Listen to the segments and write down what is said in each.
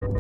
In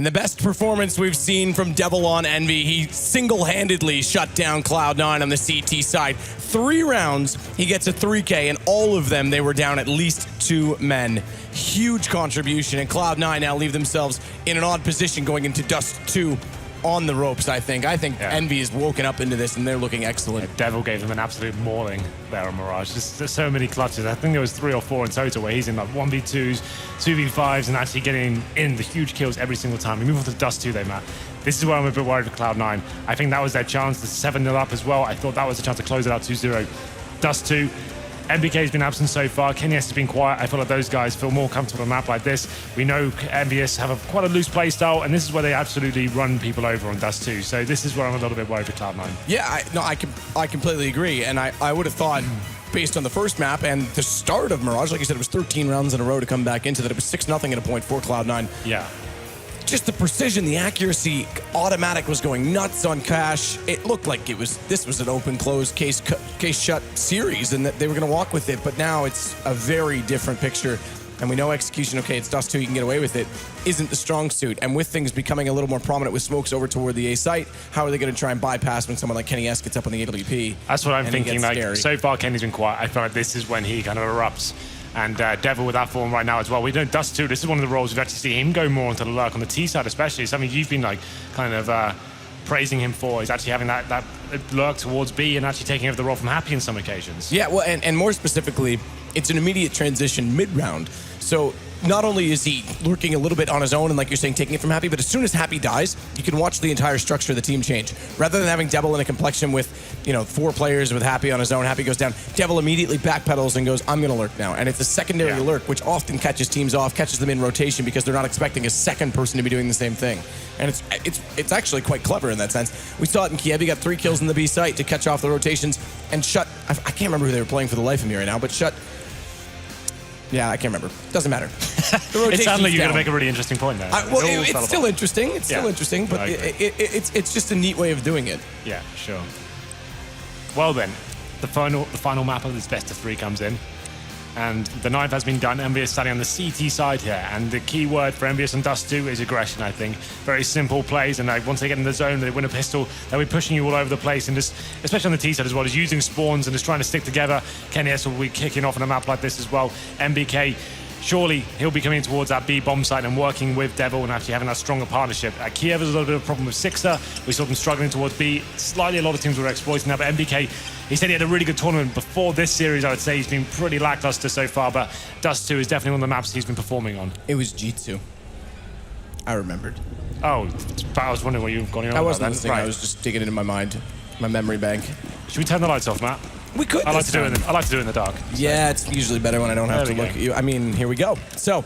the best performance we've seen from Devil on Envy, he single-handedly shut down Cloud9 on the CT side. 3 rounds, he gets a 3K, and all of them, they were down at least 2 men. Huge contribution, and Cloud9 now leave themselves in an odd position going into Dust 2 on the ropes, I think. Yeah. Envy is woken up into this, and they're looking excellent. Yeah, Devil gave them an absolute mauling there on Mirage. There's so many clutches. I think there was 3 or 4 in total where he's in like 1v2s, 2v5s, and actually getting in the huge kills every single time. We move on to Dust 2 though, Matt. This is where I'm a bit worried for Cloud9. I think that was their chance. The 7-0 up as well. I thought that was a chance to close it out 2-0. Dust 2. MBK's been absent so far. KennyS has been quiet. I feel like those guys feel more comfortable on a map like this. We know EnVyUs have quite a loose play style, and this is where they absolutely run people over on Dust 2. So this is where I'm a little bit worried for Cloud9. Yeah, I completely agree. And I would have thought, based on the first map and the start of Mirage, like you said, it was 13 rounds in a row to come back into that. It was 6-0 at a point for Cloud9. Yeah. Just the precision, the accuracy, automatic was going nuts on Cash. It looked like this was an open, closed, case shut series, and that they were going to walk with it. But now it's a very different picture, and we know execution. Okay, it's Dust 2, you can get away with it. Isn't the strong suit, and with things becoming a little more prominent with smokes over toward the A site, how are they going to try and bypass when someone like KennyS gets up on the HLTV? That's what I'm thinking. Like so far, Kenny's been quiet. I feel like this is when he kind of erupts. And Devil with that form right now as well. We know Dust 2, this is one of the roles we've actually seen him go more into the lurk on the T side, especially. Something you've been like kind of praising him for is actually having that lurk towards B and actually taking over the role from Happy in some occasions. Yeah, well, and more specifically, it's an immediate transition mid-round. So not only is he lurking a little bit on his own and, like you're saying, taking it from Happy, but as soon as Happy dies, you can watch the entire structure of the team change. Rather than having Devil in a complexion with, 4 players with Happy on his own, Happy goes down, Devil immediately backpedals and goes, I'm going to lurk now. And it's a secondary lurk, which often catches teams off, catches them in rotation because they're not expecting a second person to be doing the same thing. And it's actually quite clever in that sense. We saw it in Kiev. He got 3 kills in the B site to catch off the rotations and shut, I can't remember who they were playing for the life of me right now, but shut. Yeah, I can't remember. Doesn't matter. It sounds like you're going to make a really interesting point there. It's still interesting. It's still interesting, but it's just a neat way of doing it. Yeah, sure. Well then, the final map of this best of 3 comes in. And the 9th has been done. EnVyUs standing on the CT side here. And the key word for EnVyUs and Dust 2 is aggression, I think. Very simple plays. And once they get in the zone, they win a pistol, they'll be pushing you all over the place. And just, especially on the T side as well, is using spawns and just trying to stick together. KennyS will be kicking off on a map like this as well. MBK, surely he'll be coming towards that B bomb site and working with Devil and actually having that stronger partnership. At Kiev, there's a little bit of a problem with Sixer. We saw them struggling towards B. Slightly, a lot of teams were exploiting that, but MBK, he said he had a really good tournament before this series. I would say he's been pretty lackluster so far, but Dust 2 is definitely one of the maps he's been performing on. It was G2. I remembered. Oh, I was wondering what you've gone on. I wasn't listening. Right. I was just digging it in my mind, my memory bank. Should we turn the lights off, Matt? We could. I like to do it in the dark. Yeah, it's usually better when I don't have to look at you. I mean, here we go. So,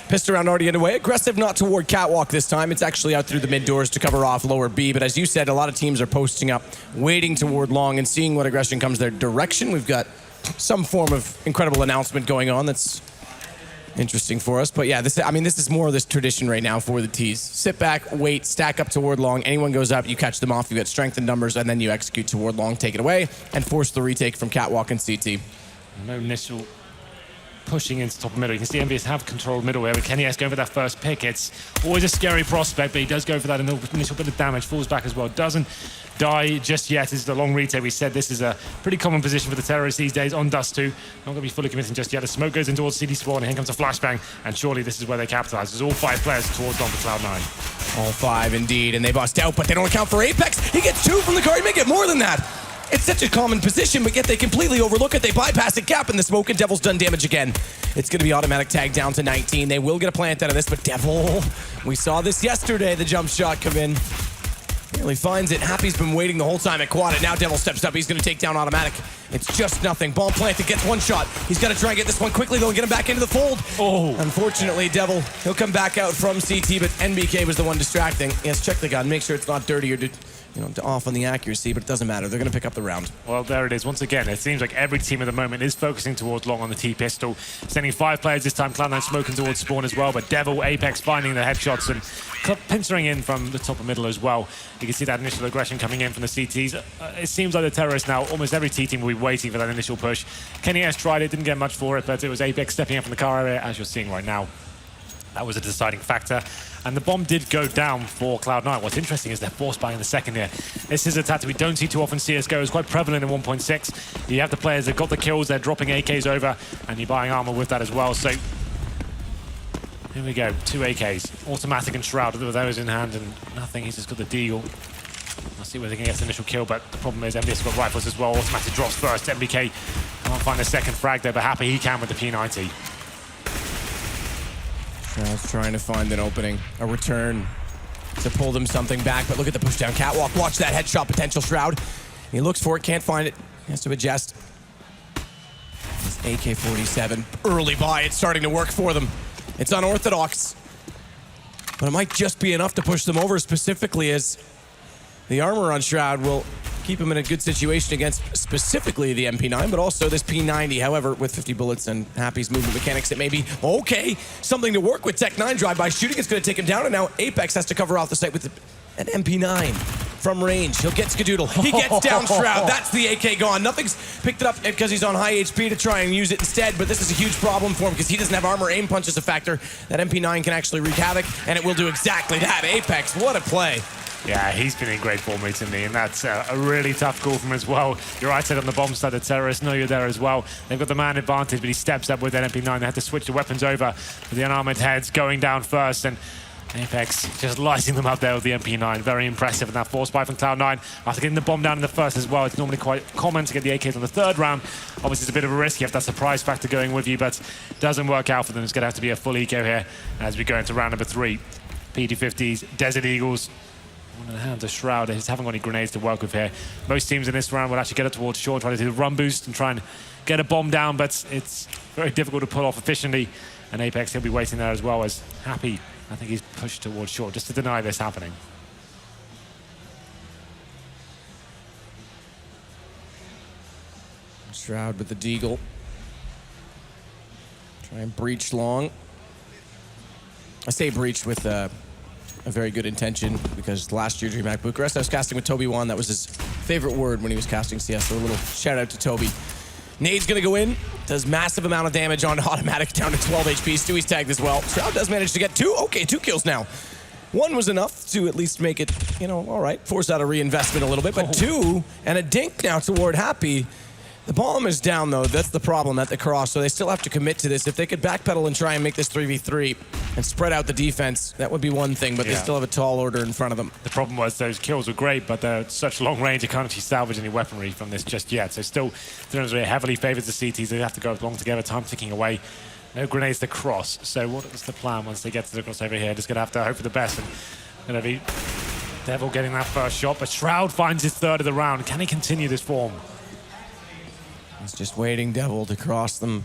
pistol round already underway. Aggressive, not toward Catwalk this time. It's actually out through the mid doors to cover off lower B. But as you said, a lot of teams are posting up, waiting toward long and seeing what aggression comes their direction. We've got some form of incredible announcement going on that's interesting for us. But yeah, this is more of this tradition right now for the T's. Sit back, wait, stack up toward long. Anyone goes up, you catch them off. You get strength in numbers, and then you execute toward long, take it away, and force the retake from Catwalk and CT. No initial pushing into top of middle. You can see EnVyUs have control of middle here, but KennyS going for that first pick. It's always a scary prospect, but he does go for that initial bit of damage, falls back as well. Doesn't die just yet. This is the long retake. We said this is a pretty common position for the terrorists these days on Dust 2. Not going to be fully committing just yet. The smoke goes in towards CD spawn, and here comes a flashbang, and surely this is where they capitalize. There's all 5 players towards on for Cloud9. All 5 indeed, and they bust out, but they don't account for Apex. He gets 2 from the car. He may get more than that. It's such a common position, but yet they completely overlook it. They bypass it, gap in the smoke, and Devil's done damage again. It's going to be automatic tag down to 19. They will get a plant out of this, but Devil, we saw this yesterday, the jump shot come in. Really finds it. Happy's been waiting the whole time at quad. And now Devil steps up. He's going to take down Automatic. It's just nothing. Bomb planted, gets one shot. He's got to try and get this one quickly, though, and get him back into the fold. Oh. Unfortunately, Devil, he'll come back out from CT, but NBK was the one distracting. Yes, check the gun. Make sure it's not dirty or off on the accuracy, but it doesn't matter. They're going to pick up the round. Well, there it is. Once again, it seems like every team at the moment is focusing towards long on the T-pistol. Sending 5 players this time. Cloud9 smoking towards spawn as well, but Devil, Apex finding the headshots and pincering in from the top of middle as well. You can see that initial aggression coming in from the CTs. It seems like the terrorists now, almost every T team will be waiting for that initial push. Kenny S tried it, didn't get much for it, but it was Apex stepping up from the car area, as you're seeing right now. That was a deciding factor. And the bomb did go down for Cloud9. What's interesting is they're force buying in the second here. This is a tactic we don't see too often. CSGO is quite prevalent in 1.6. You have the players that got the kills, they're dropping AKs over, and you're buying armor with that as well. So here we go, 2 AKs. Automatic and Shroud with those in hand and nothing. He's just got the deagle. I'll see whether they can get the initial kill, but the problem is EnVyUs got rifles as well. Automatic drops first. MBK can't find a second frag there, but Happy he can with the P90. Shroud's trying to find an opening, a return to pull them something back, but look at the push down catwalk. Watch that headshot potential, Shroud. He looks for it, can't find it. He has to adjust. This AK-47, early buy, it's starting to work for them. It's unorthodox, but it might just be enough to push them over, specifically as the armor on Shroud will keep him in a good situation against specifically the MP9, but also this P90. However, with 50 bullets and Happy's movement mechanics, it may be okay. Something to work with. Tech9 drive-by shooting is going to take him down, and now Apex has to cover off the site with an MP9 from range. He'll get Skadoodle. He gets down Shroud. That's the AK gone. Nothing's picked it up because he's on high HP to try and use it instead, but this is a huge problem for him because he doesn't have armor. Aim punch is a factor. That MP9 can actually wreak havoc, and it will do exactly that. Apex, what a play. Yeah, he's been in great form recently, and that's a really tough call from him as well. You're right side on the bomb side, the terrorists know you're there as well. They've got the man advantage, but he steps up with that MP9. They had to switch the weapons over for the unarmored heads going down first, and Apex just lighting them up there with the MP9. Very impressive, and that force buy from Cloud9 after getting the bomb down in the first as well. It's normally quite common to get the AKs on the third round. Obviously, it's a bit of a risk. You have that surprise factor going with you, but it doesn't work out for them. It's going to have to be a full eco here as we go into round number 3. PD50s, Desert Eagles. One in the hand to Shroud. They just haven't got any grenades to work with here. Most teams in this round will actually get it towards short, try to do the run boost and try and get a bomb down, but it's very difficult to pull off efficiently. And Apex, he'll be waiting there as well as Happy. I think he's pushed towards short just to deny this happening. Shroud with the deagle. Try and breach long. I say breach with a very good intention because last year DreamHack Bucharest, I was casting with Toby Wan. That was his favorite word when he was casting CS. So a little shout out to Toby. Nade's gonna go in, does massive amount of damage on Automatic down to 12 HP. Stewie's tagged as well. Shroud does manage to get 2. Okay, 2 kills now. 1 was enough to at least make it, all right, force out a reinvestment a little bit, but 2 and a dink now toward Happy. The bomb is down, though. That's the problem at the cross, so they still have to commit to this. If they could backpedal and try and make this 3v3 and spread out the defense, that would be one thing, but they still have a tall order in front of them. The problem was those kills were great, but they're at such long range, you can't actually salvage any weaponry from this just yet. So still, Thrones heavily favors the CTs. They have to go along together, time ticking away. No grenades to cross. So what is the plan once they get to the crossover here? Just going to have to hope for the best. And going to be Devil getting that first shot, but Shroud finds his third of the round. Can he continue this form? He's just waiting, Devil, to cross them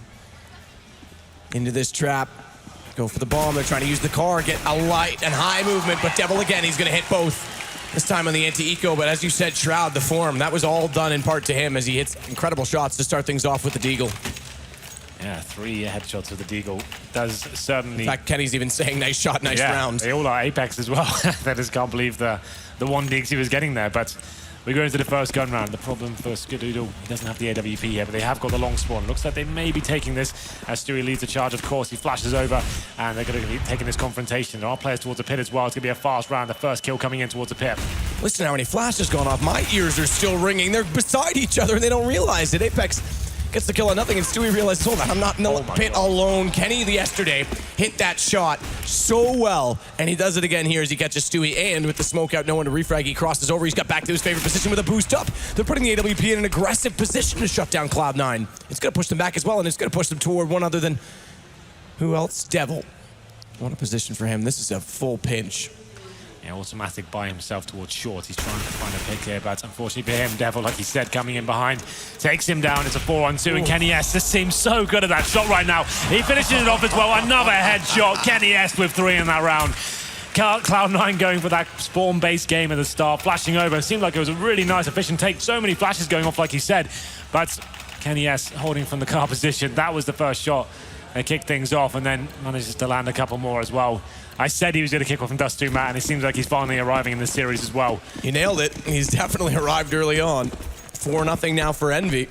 into this trap. Go for the bomb. They're trying to use the car, get a light and high movement, but Devil again, he's going to hit both. This time on the anti-eco, but as you said, Shroud, the form, that was all done in part to him as he hits incredible shots to start things off with the deagle. Yeah, 3 headshots with the deagle. Does certainly... In fact, Kenny's even saying, nice shot, nice round. They all are Apex as well. I just can't believe the 1 digs he was getting there, but... We go into the first gun round. The problem for Skadoodle, he doesn't have the AWP here, but they have got the long spawn. Looks like they may be taking this as Stewie leads the charge, of course. He flashes over, and they're going to be taking this confrontation. There are players towards the pit as well. It's going to be a fast round. The first kill coming in towards the pit. Listen to how many flashes gone off. My ears are still ringing. They're beside each other, and they don't realize it. Apex gets the kill on nothing, and Stewie realizes, hold on, I'm not in the pit alone. Kenny, yesterday, hit that shot so well, and he does it again here as he catches Stewie, and with the smoke out, no one to refrag, he crosses over. He's got back to his favorite position with a boost up. They're putting the AWP in an aggressive position to shut down Cloud9. It's going to push them back as well, and it's going to push them toward one other than, who else? Devil. What a position for him. This is a full pinch. Yeah, automatic by himself towards short. He's trying to find a pick here, but unfortunately for him, Devil, like he said, coming in behind, takes him down. It's a 4-on-2, and Kenny S just seems so good at that shot right now. He finishes it off as well. Another headshot. Kenny S with 3 in that round. Cloud9 going for that spawn-based game at the start, flashing over. It seemed like it was a really nice, efficient take. So many flashes going off, like he said. But Kenny S holding from the car position. That was the first shot. They kicked things off and then manages to land a couple more as well. I said he was going to kick off from Dust 2, Matt, and it seems like he's finally arriving in this series as well. You nailed it. He's definitely arrived early on. 4-0 now for Envy.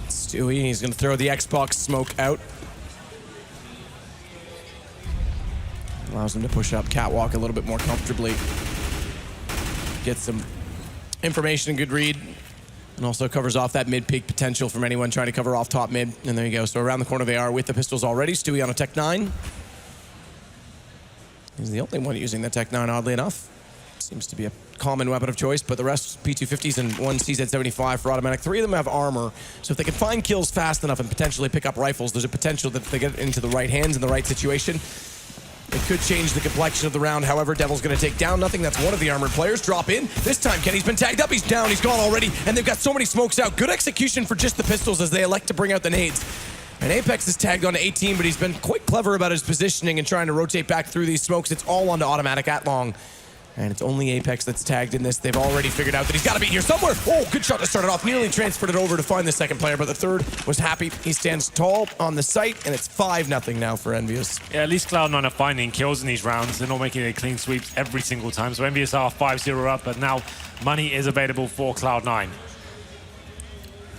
Stewie, he's going to throw the Xbox smoke out. Allows him to push up catwalk a little bit more comfortably. Get some information and good read. And also covers off that mid-peak potential from anyone trying to cover off top mid. And there you go. So around the corner they are with the pistols already. Stewie on a Tech 9. He's the only one using the Tech 9, oddly enough. Seems to be a common weapon of choice, but the rest, P250s and one CZ75 for automatic. 3 of them have armor. So if they can find kills fast enough and potentially pick up rifles, there's a potential that if they get into the right hands in the right situation, it could change the complexion of the round. However, Devil's going to take down nothing. That's one of the armored players. Drop in. This time, Kenny's been tagged up. He's down. He's gone already. And they've got so many smokes out. Good execution for just the pistols as they elect to bring out the nades. And Apex is tagged on to 18, but he's been quite clever about his positioning and trying to rotate back through these smokes. It's all onto automatic at long. And it's only Apex that's tagged in this. They've already figured out that he's got to be here somewhere. Oh, good shot to start it off. Nearly transferred it over to find the second player, but the third was happy. He stands tall on the site, and it's 5-0 now for EnVyUs. Yeah, at least Cloud9 are finding kills in these rounds. They're not making a clean sweeps every single time. So EnVyUs are 5-0 up, but now money is available for Cloud9. They're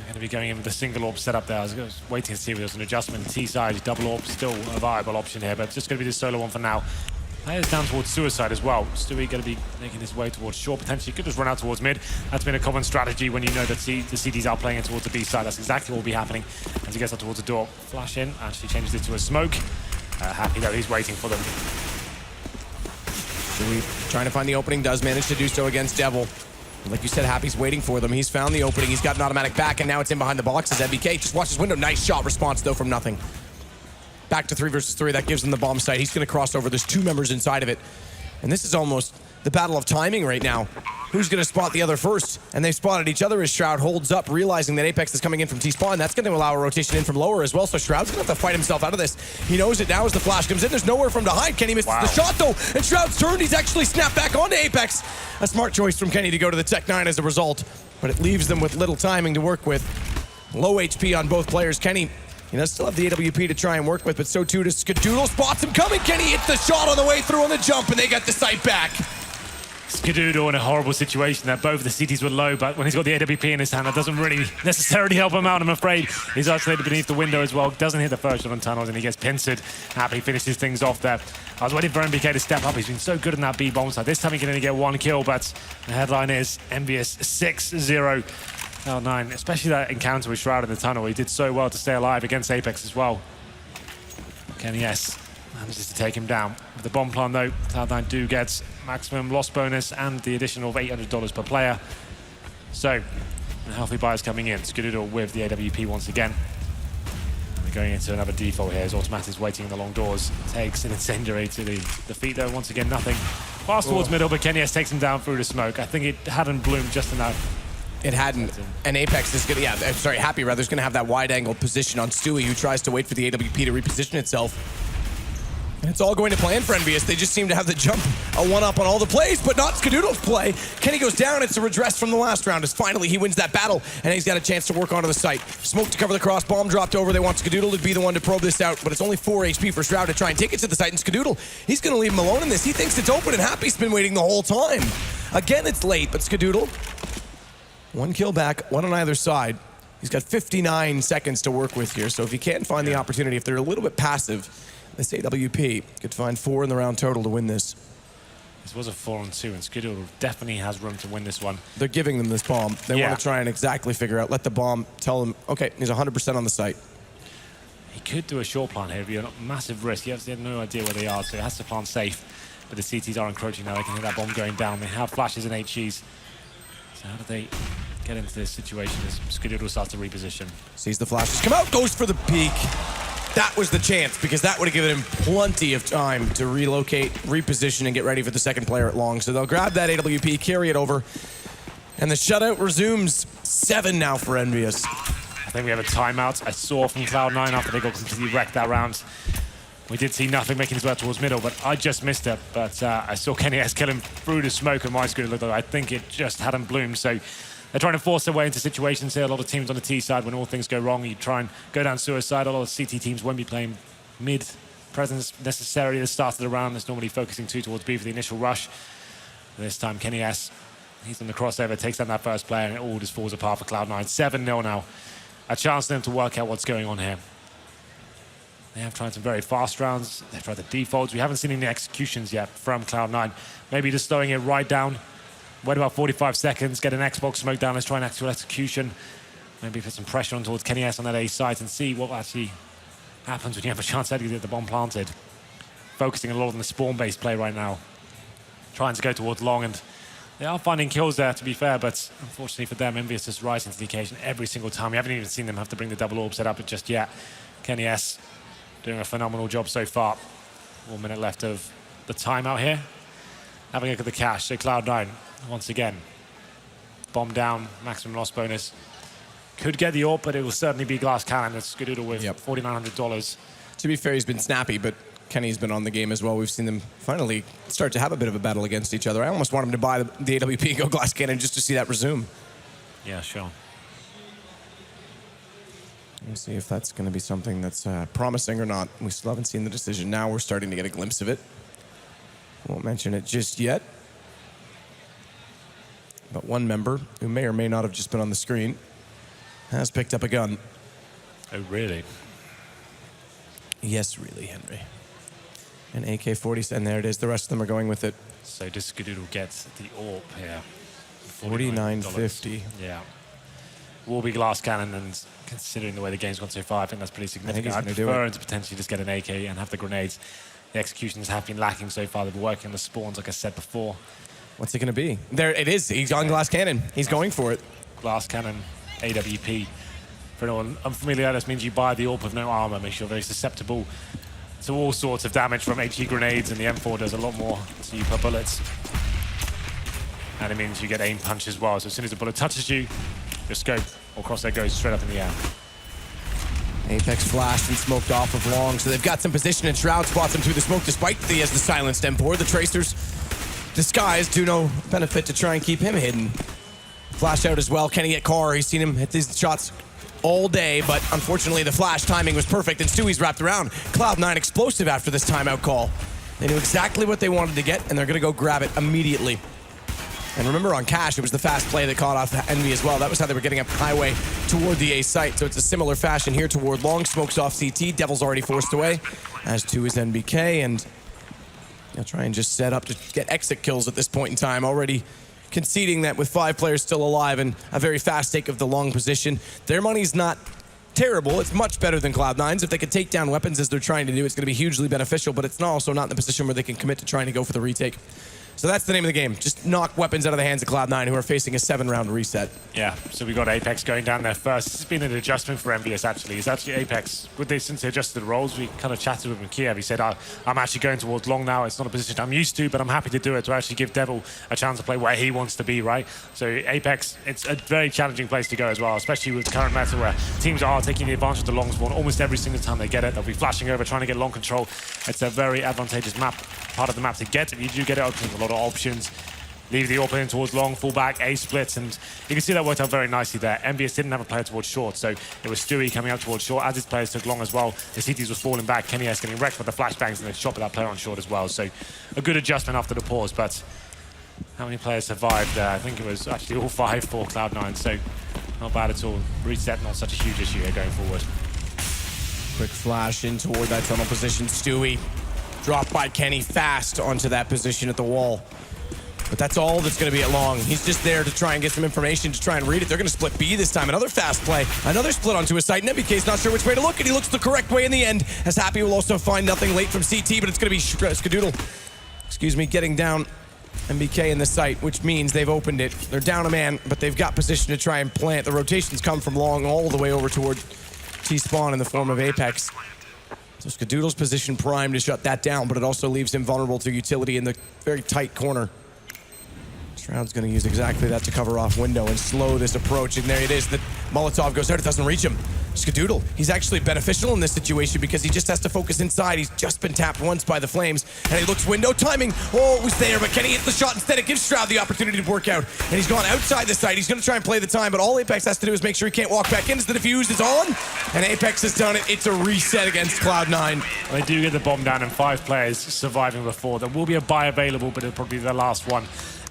going to be going in with a single AWP setup there. I was waiting to see if there was an adjustment. T-side, double AWP, still a viable option here, but it's just going to be the solo one for now. Players down towards suicide as well. Stewie going to be making his way towards short. Potentially could just run out towards mid. That's been a common strategy when you know that the CDs are playing in towards the B side. That's exactly what will be happening as he gets up towards the door. Flash in, actually changes it to a smoke. Happy that he's waiting for them. Stewie trying to find the opening, does manage to do so against Devil. Like you said, Happy's waiting for them. He's found the opening. He's got an automatic back, and now it's in behind the boxes. MBK just watch his window. Nice shot response, though, from nothing. Back to 3 versus 3. That gives them the bomb site. He's going to cross over. There's 2 members inside of it. And this is almost the battle of timing right now. Who's going to spot the other first? And they've spotted each other as Shroud holds up, realizing that Apex is coming in from T-spawn. That's going to allow a rotation in from lower as well. So Shroud's going to have to fight himself out of this. He knows it now as the flash comes in. There's nowhere for him to hide. Kenny misses the shot, though. And Shroud's turned. He's actually snapped back onto Apex. A smart choice from Kenny to go to the Tech 9 as a result. But it leaves them with little timing to work with. Low HP on both players. Kenny, he does still have the AWP to try and work with, but so too does Skadoodle. Spots him coming. Kenny hits the shot on the way through on the jump, and they got the sight back. Skadoodle in a horrible situation there. Both of the CTs were low, but when he's got the AWP in his hand, that doesn't really necessarily help him out, I'm afraid. He's isolated beneath the window as well. Doesn't hit the first shot on tunnels, and he gets pincered. Happy finishes things off there. I was waiting for MBK to step up. He's been so good in that B bomb side. This time he can only get 1 kill, but the headline is EnVyUs 6-0. Cloud9, especially that encounter with Shroud in the tunnel. He did so well to stay alive against Apex as well. Kenny S manages to take him down. With the bomb plan though, Cloud9 do get maximum loss bonus and the additional of $800 per player. So, the healthy buyers coming in. Skadoodle with the AWP once again. And we're going into another default here as Automatic's waiting in the long doors. Takes an incendiary to the feet though. Once again, nothing. Pass towards middle, but Kenny S takes him down through the smoke. I think it hadn't bloomed just enough. It hadn't. And Apex is going to, Happy rather, is going to have that wide-angle position on Stewie, who tries to wait for the AWP to reposition itself. And it's all going to plan for EnVyUs. They just seem to have the jump a 1-up on all the plays, but not Skadoodle's play. Kenny goes down. It's a redress from the last round as finally he wins that battle, and he's got a chance to work onto the site. Smoke to cover the cross. Bomb dropped over. They want Skadoodle to be the one to probe this out, but it's only 4 HP for Shroud to try and take it to the site, and Skadoodle, he's going to leave him alone in this. He thinks it's open, and Happy's been waiting the whole time. Again, it's late, but Skadoodle, 1 kill back, 1 on either side. He's got 59 seconds to work with here, so if he can find the opportunity, if they're a little bit passive, this AWP could find 4 in the round total to win this. This was a 4-on-2, and Skadoodle definitely has room to win this one. They're giving them this bomb. They want to try and exactly figure out, let the bomb tell them, okay, he's 100% on the site. He could do a short plant here, but you're not massive risk. He has no idea where they are, so he has to plant safe. But the CTs are encroaching now. They can hear that bomb going down. They have flashes and HEs. So how do they get into this situation as Skadoodle starts to reposition? Sees the flashes come out, goes for the peek. that was the chance, because that would have given him plenty of time to relocate, reposition, and get ready for the second player at long. So they'll grab that AWP, carry it over, and the shutout resumes. 7 now for EnVyUs. I think we have a timeout. I saw from Cloud9 after they got completely wrecked that round. We did see nothing making his way towards middle, but I just missed it. But I saw KennyS kill him through the smoke on my screen. I think it just hadn't bloomed. So they're trying to force their way into situations here. A lot of teams on the T side, when all things go wrong, you try and go down suicide. A lot of CT teams won't be playing mid presence necessarily at the start of the round. It's normally focusing towards B for the initial rush. This time, KennyS, he's on the crossover, takes down that first player, and it all just falls apart for Cloud9. 7-0 now. A chance for them to work out what's going on here. They have tried some very fast rounds. They've tried the defaults. We haven't seen any executions yet from Cloud9. Maybe just slowing it right down. Wait about 45 seconds, get an Xbox smoke down. Let's try an actual execution. Maybe put some pressure on towards KennyS on that A site and see what actually happens when you have a chance to get the bomb planted. Focusing a lot on the spawn-based play right now. Trying to go towards long, and they are finding kills there, to be fair, but unfortunately for them, EnVyUs just rising to the occasion every single time. We haven't even seen them have to bring the double orb set up just yet. KennyS doing a phenomenal job so far. 1 minute left of the timeout here. Having a look at the cash, so Cloud9, once again, bomb down, maximum loss bonus. Could get the orb, but it will certainly be glass cannon. It's Skadoodle with $4,900. To be fair, he's been snappy, but Kenny's been on the game as well. We've seen them finally start to have a bit of a battle against each other. I almost want him to buy the AWP and go glass cannon just to see that resume. Yeah, sure. We'll see if that's going to be something that's promising or not. We still haven't seen the decision. Now we're starting to get a glimpse of it. Won't mention it just yet. But one member, who may or may not have just been on the screen, has picked up a gun. Oh, really? Yes, really, Henry. An AK-47, and there it is. The rest of them are going with it. So does Skadoodle get the orb here? $49.50. Yeah. Will be glass cannon, and considering the way the game's gone so far, I think that's pretty significant. I prefer him to potentially just get an AK and have the grenades. The executions have been lacking so far. They've been working on the spawns, like I said before. What's it going to be? There it is. He's on glass cannon. He's going for it. Glass cannon, AWP. For anyone unfamiliar, this means you buy the orb with no armor. Makes you very susceptible to all sorts of damage from HE grenades, and the M4 does a lot more to you per bullets. And it means you get aim punch as well. So as soon as the bullet touches you, your scope or crosshair goes straight up in the air. Apex flashed and smoked off of long, so they've got some position, and Shroud spots him through the smoke despite he has the silenced M4. The Tracers disguised do no benefit to try and keep him hidden. Flash out as well. Kenny get Carr. He's seen him hit these shots all day, but unfortunately the flash timing was perfect, and Stewie's wrapped around. Cloud9 explosive after this timeout call. They knew exactly what they wanted to get, and they're going to go grab it immediately. And remember, on Cash, it was the fast play that caught off Envy as well. That was how they were getting up highway toward the A site. So it's a similar fashion here toward long. Smokes off CT. Devil's already forced away, as to his NBK. And they'll try and just set up to get exit kills at this point in time. Already conceding that with 5 players still alive and a very fast take of the long position. Their money's not terrible. It's much better than Cloud9's. If they could take down weapons as they're trying to do, it's going to be hugely beneficial, but it's also not in the position where they can commit to trying to go for the retake. So that's the name of the game. Just knock weapons out of the hands of Cloud9, who are facing a 7-round reset. Yeah, so we got Apex going down there first. It's been an adjustment for EnVyUs, actually. It's actually Apex, since they adjusted the roles, we kind of chatted with him in Kiev. He said, I'm actually going towards long now. It's not a position I'm used to, but I'm happy to do it, to actually give Devil a chance to play where he wants to be, right? So Apex, it's a very challenging place to go as well, especially with the current meta where teams are taking the advantage of the long spawn almost every single time they get it. They'll be flashing over, trying to get long control. It's a very advantageous part of the map to get. If you do get it, opens a lot of options. Leave the opening towards long, fullback, A splits, and you can see that worked out very nicely there. EnVyUs didn't have a player towards short, so it was Stewie coming out towards short. As his players took long as well, the CTs was falling back. KennyS getting wrecked with the flashbangs, and they shot with that player on short as well. So a good adjustment after the pause, but how many players survived there? I think it was actually all 5 for Cloud9, so not bad at all. Reset, not such a huge issue here going forward. Quick flash in toward that tunnel position. Stewie dropped by Kenny fast onto that position at the wall. But that's all that's going to be at long. He's just there to try and get some information, to try and read it. They're going to split B this time. Another fast play. Another split onto his site. NBK's not sure which way to look, and he looks the correct way in the end. As Happy will also find nothing late from CT, but it's going to be Skadoodle, getting down NBK in the site, which means they've opened it. They're down a man, but they've got position to try and plant. The rotations come from long all the way over toward T-spawn in the form of Apex. So Skadoodle's position primed to shut that down, but it also leaves him vulnerable to utility in the very tight corner. Shroud's going to use exactly that to cover off window and slow this approach. And there it is. The Molotov goes out. It doesn't reach him. Skadoodle, he's actually beneficial in this situation because he just has to focus inside. He's just been tapped once by the flames. And he looks window. Timing. Oh, it was there, but can he hit the shot? Instead, it gives Shroud the opportunity to work out. And he's gone outside the site. He's going to try and play the time, but all Apex has to do is make sure he can't walk back in as the defuse is on. And Apex has done it. It's a reset against Cloud9. They do get the bomb down and 5 players surviving before. There will be a buy available, but it'll probably be the last one.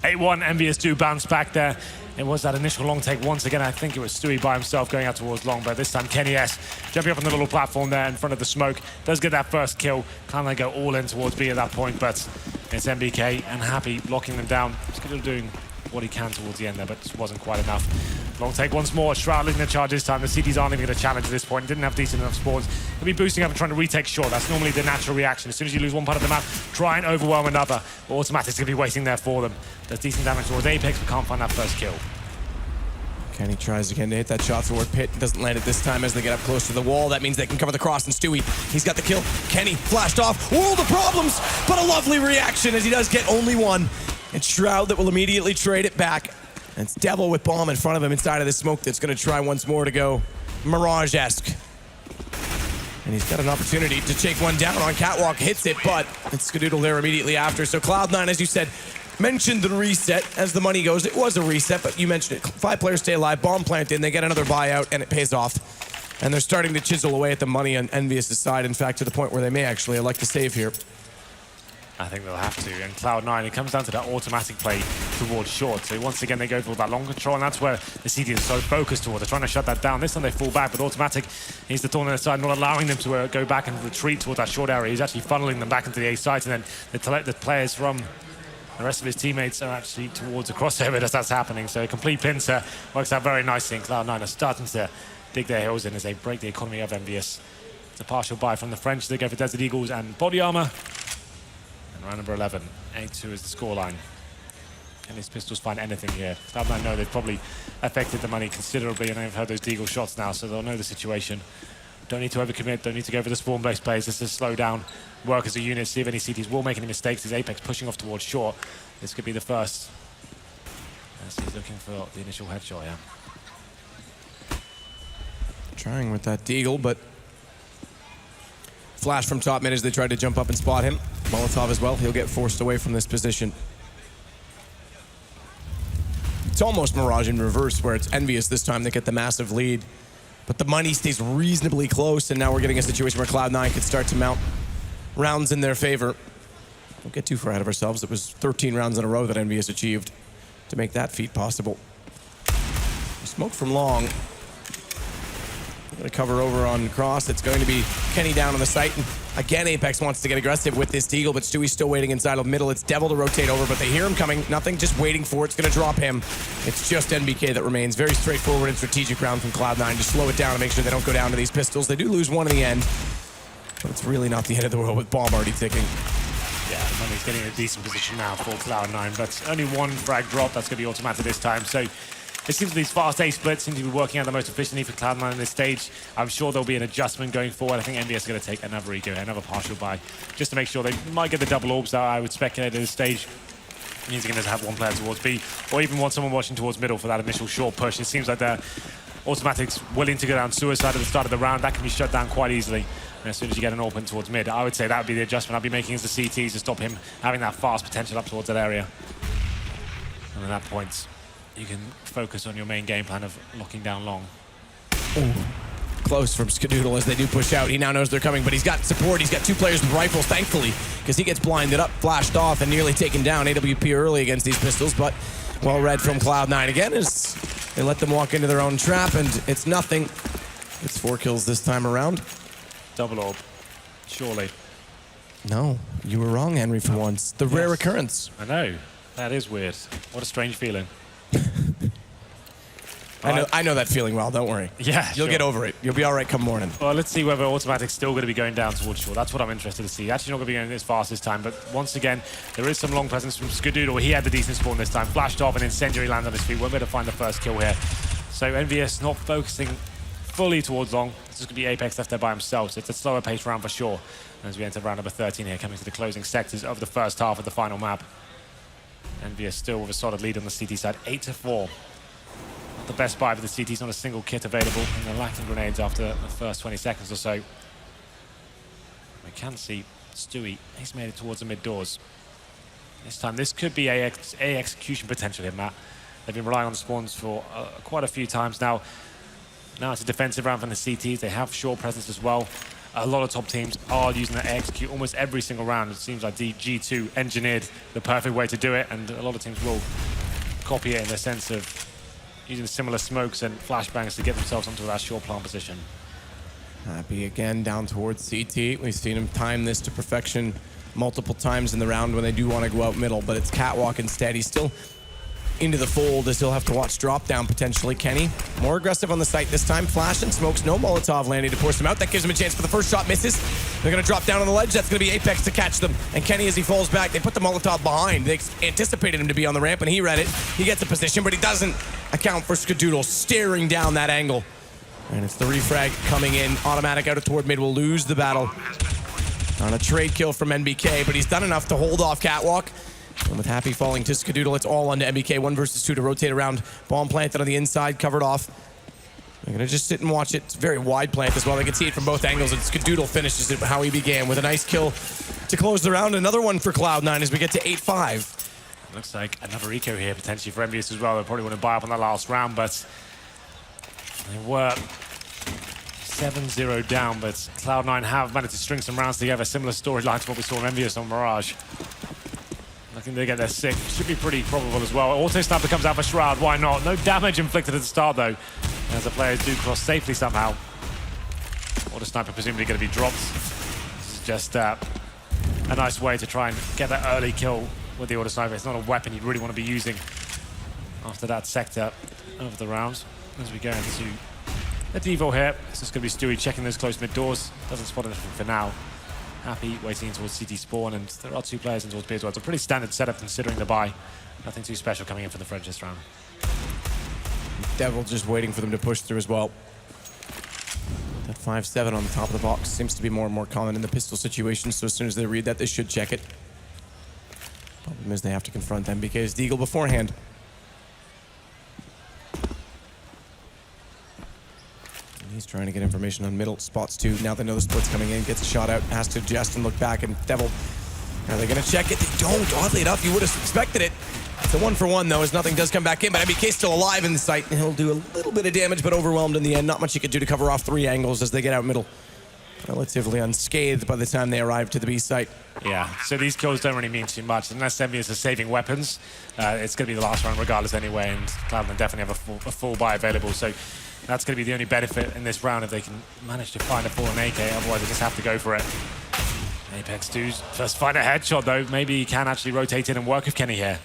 8-1, EnVyUs do bounce back there. It was that initial long take once again. I think it was Stewie by himself going out towards long, but this time Kenny S jumping up on the little platform there in front of the smoke. Does get that first kill. Cloud9 go all in towards B at that point, but it's MBK and Happy locking them down. Still doing what he can towards the end there, but it wasn't quite enough. Long take once more. Shroud leading the charge this time. The CTs aren't even going to challenge at this point. Didn't have decent enough spawns. He'll be boosting up and trying to retake short. That's normally the natural reaction. As soon as you lose one part of the map, try and overwhelm another. But Automatic's going to be waiting there for them. Does decent damage towards Apex, but can't find that first kill. Kenny tries again to hit that shot toward Pit. Doesn't land it this time as they get up close to the wall. That means they can cover the cross, and Stewie, he's got the kill. Kenny flashed off. World of problems, but a lovely reaction as he does get only one. And Shroud that will immediately trade it back. And it's Devil with bomb in front of him inside of the smoke that's going to try once more to go Mirage-esque. And he's got an opportunity to take one down on Catwalk. Hits it, but it's Skadoodle there immediately after. So Cloud9, as you said, mentioned the reset. As the money goes, it was a reset, but you mentioned it. 5 players stay alive, bomb plant in, they get another buyout, and it pays off. And they're starting to chisel away at the money on EnVyUs' side, in fact, to the point where they may actually elect to save here. I think they'll have to. And Cloud9, it comes down to that automatic play towards short. So once again, they go for that long control, and that's where the CT is so focused towards. They're trying to shut that down. This time they fall back, but automatic, he's the thorn on the side, not allowing them to go back and retreat towards that short area. He's actually funneling them back into the A site, and then the players from the rest of his teammates are actually towards a crossover as that's happening. So a complete pincer works out very nicely, and Cloud9 are starting to dig their heels in as they break the economy of EnVyUs. It's a partial buy from the French. They go for Desert Eagles and body armor. And round number 11, 8-2 is the scoreline. Can these pistols find anything here? Cloud9 know they've probably affected the money considerably, and they've heard those Deagle shots now, so they'll know the situation. Don't need to overcommit, don't need to go for the spawn-based plays. This is slow down, work as a unit, see if any CTs will make any mistakes. As Apex pushing off towards short. This could be the first. As he's looking for the initial headshot, yeah. Trying with that Deagle, but flash from top mid as they tried to jump up and spot him. Molotov as well, he'll get forced away from this position. It's almost Mirage in reverse, where it's EnVyUs this time. They get the massive lead, but the money stays reasonably close, and now we're getting a situation where Cloud9 could start to mount rounds in their favor. Don't get too far ahead of ourselves. It was 13 rounds in a row that EnVyUs achieved to make that feat possible. Smoke from long. Going to cover over on cross. It's going to be Kenny down on the site. And again, Apex wants to get aggressive with this Deagle, but Stewie's still waiting inside of middle. It's Devil to rotate over, but they hear him coming. Nothing, just waiting for it. It's going to drop him. It's just NBK that remains. Very straightforward and strategic round from Cloud9 to slow it down and make sure they don't go down to these pistols. They do lose one in the end, but it's really not the end of the world with bomb already ticking. Yeah, Money's getting in a decent position now for Cloud9, but only one frag drop. That's going to be automatic this time. So it seems these fast A splits seem to be working out the most efficiently for Cloud9 on this stage. I'm sure there'll be an adjustment going forward. I think EnVyUs is going to take another eco, another partial buy, just to make sure they might get the double orbs that I would speculate at this stage. It means they're going to have one player towards B, or even want someone watching towards middle for that initial short push. It seems like they're Automatic's willing to go down suicide at the start of the round. That can be shut down quite easily. And as soon as you get an open towards mid, I would say that would be the adjustment I'd be making as the CTs to stop him having that fast potential up towards that area. And at that point, you can focus on your main game plan of locking down long. Ooh. Close from Skadoodle as they do push out. He now knows they're coming, but he's got support. He's got two players with rifles, thankfully, because he gets blinded up, flashed off, and nearly taken down. AWP early against these pistols, but well read from Cloud9 again as they let them walk into their own trap, and it's nothing. It's 4 kills this time around. Double orb, surely. No, you were wrong, Henry, for once. The rare occurrence. I know. That is weird. What a strange feeling. I know that feeling well, don't worry. Yeah, You'll get over it. You'll be all right come morning. Well, let's see whether Automatic's still going to be going down towards shore. That's what I'm interested to see. Actually not going to be going as fast this time, but once again, there is some long presence from Skadoodle. He had the decent spawn this time. Flashed off and Incendiary lands on his feet. Won't be able to find the first kill here. So EnVyUs not focusing fully towards long. just going to be Apex left there by himself. So it's a slower pace round for sure as we enter round number 13 here, coming to the closing sectors of the first half of the final map. EnVyUs still with a solid lead on the CT side, 8-4. Not the best buy for the CTs, not a single kit available, and they're lacking grenades after the first 20 seconds or so. We can see Stewie, he's made it towards the mid doors. This time, this could be a execution potential here, Matt. They've been relying on the spawns for quite a few times now. Now it's a defensive round from the CTs. They have short presence as well. A lot of top teams are using that execute almost every single round. It seems like G2 engineered the perfect way to do it, and a lot of teams will copy it in the sense of using similar smokes and flashbangs to get themselves onto that short plant position. Happy again down towards CT. We've seen him time this to perfection multiple times in the round when they do want to go out middle, but it's Catwalk instead. He's still into the fold. They still have to watch drop down potentially. Kenny, more aggressive on the site this time. Flash and smokes, no Molotov landing to force him out. That gives him a chance for the first shot, misses. They're going to drop down on the ledge. That's going to be Apex to catch them. And Kenny, as he falls back, they put the Molotov behind. They anticipated him to be on the ramp, and he read it. He gets a position, but he doesn't account for Skadoodle staring down that angle. And it's the refrag coming in. Automatic out toward mid will lose the battle. On a trade kill from NBK, but he's done enough to hold off Catwalk. And with Happy falling to Skadoodle, it's all onto NBK. 1 versus 2 to rotate around. Bomb planted on the inside, covered off. They're going to just sit and watch it. It's a very wide plant as well. They can see it from both angles, and Skadoodle finishes it how he began with a nice kill to close the round. Another one for Cloud9 as we get to 8-5. Looks like another eco here potentially for EnVyUs as well. They probably want to buy up on that last round, but they were 7-0 down, but Cloud9 have managed to string some rounds together. Similar storyline to what we saw in EnVyUs on Mirage. I think they get their 6. Should be pretty probable as well. Auto Sniper comes out for Shroud. Why not? No damage inflicted at the start, though, as the players do cross safely somehow. Auto Sniper presumably going to be dropped. This is just a nice way to try and get that early kill with the Auto Sniper. It's not a weapon you'd really want to be using after that sector of the rounds. As we go into a Devo here. This is going to be Stewie checking those close mid doors. Doesn't spot anything for now. Happy waiting towards CT spawn, and there are 2 players in towards B as well. It's a pretty standard setup considering the buy. Nothing too special coming in for the French this round. Devil just waiting for them to push through as well. That 5-7 on the top of the box seems to be more and more common in the pistol situation, so as soon as they read that, they should check it. Problem is they have to confront NBK's Deagle beforehand. He's trying to get information on middle. Spots 2. Now they know the split's coming in. Gets a shot out. Has to adjust and look back. And Devil, are they going to check it? They don't. Oddly enough, you would have expected it. It's a 1-for-1, though, as nothing does come back in. But MBK's still alive in the site. And he'll do a little bit of damage, but overwhelmed in the end. Not much he could do to cover off 3 angles as they get out middle. Relatively unscathed by the time they arrive to the B site. Yeah, so these kills don't really mean too much. Unless EnVyUs are saving weapons, it's going to be the last round regardless anyway. And Cloud9 definitely have a full buy available. So that's going to be the only benefit in this round if they can manage to find a fallen AK. Otherwise, they just have to go for it. Apex does first find a headshot, though. Maybe he can actually rotate in and work with Kenny here.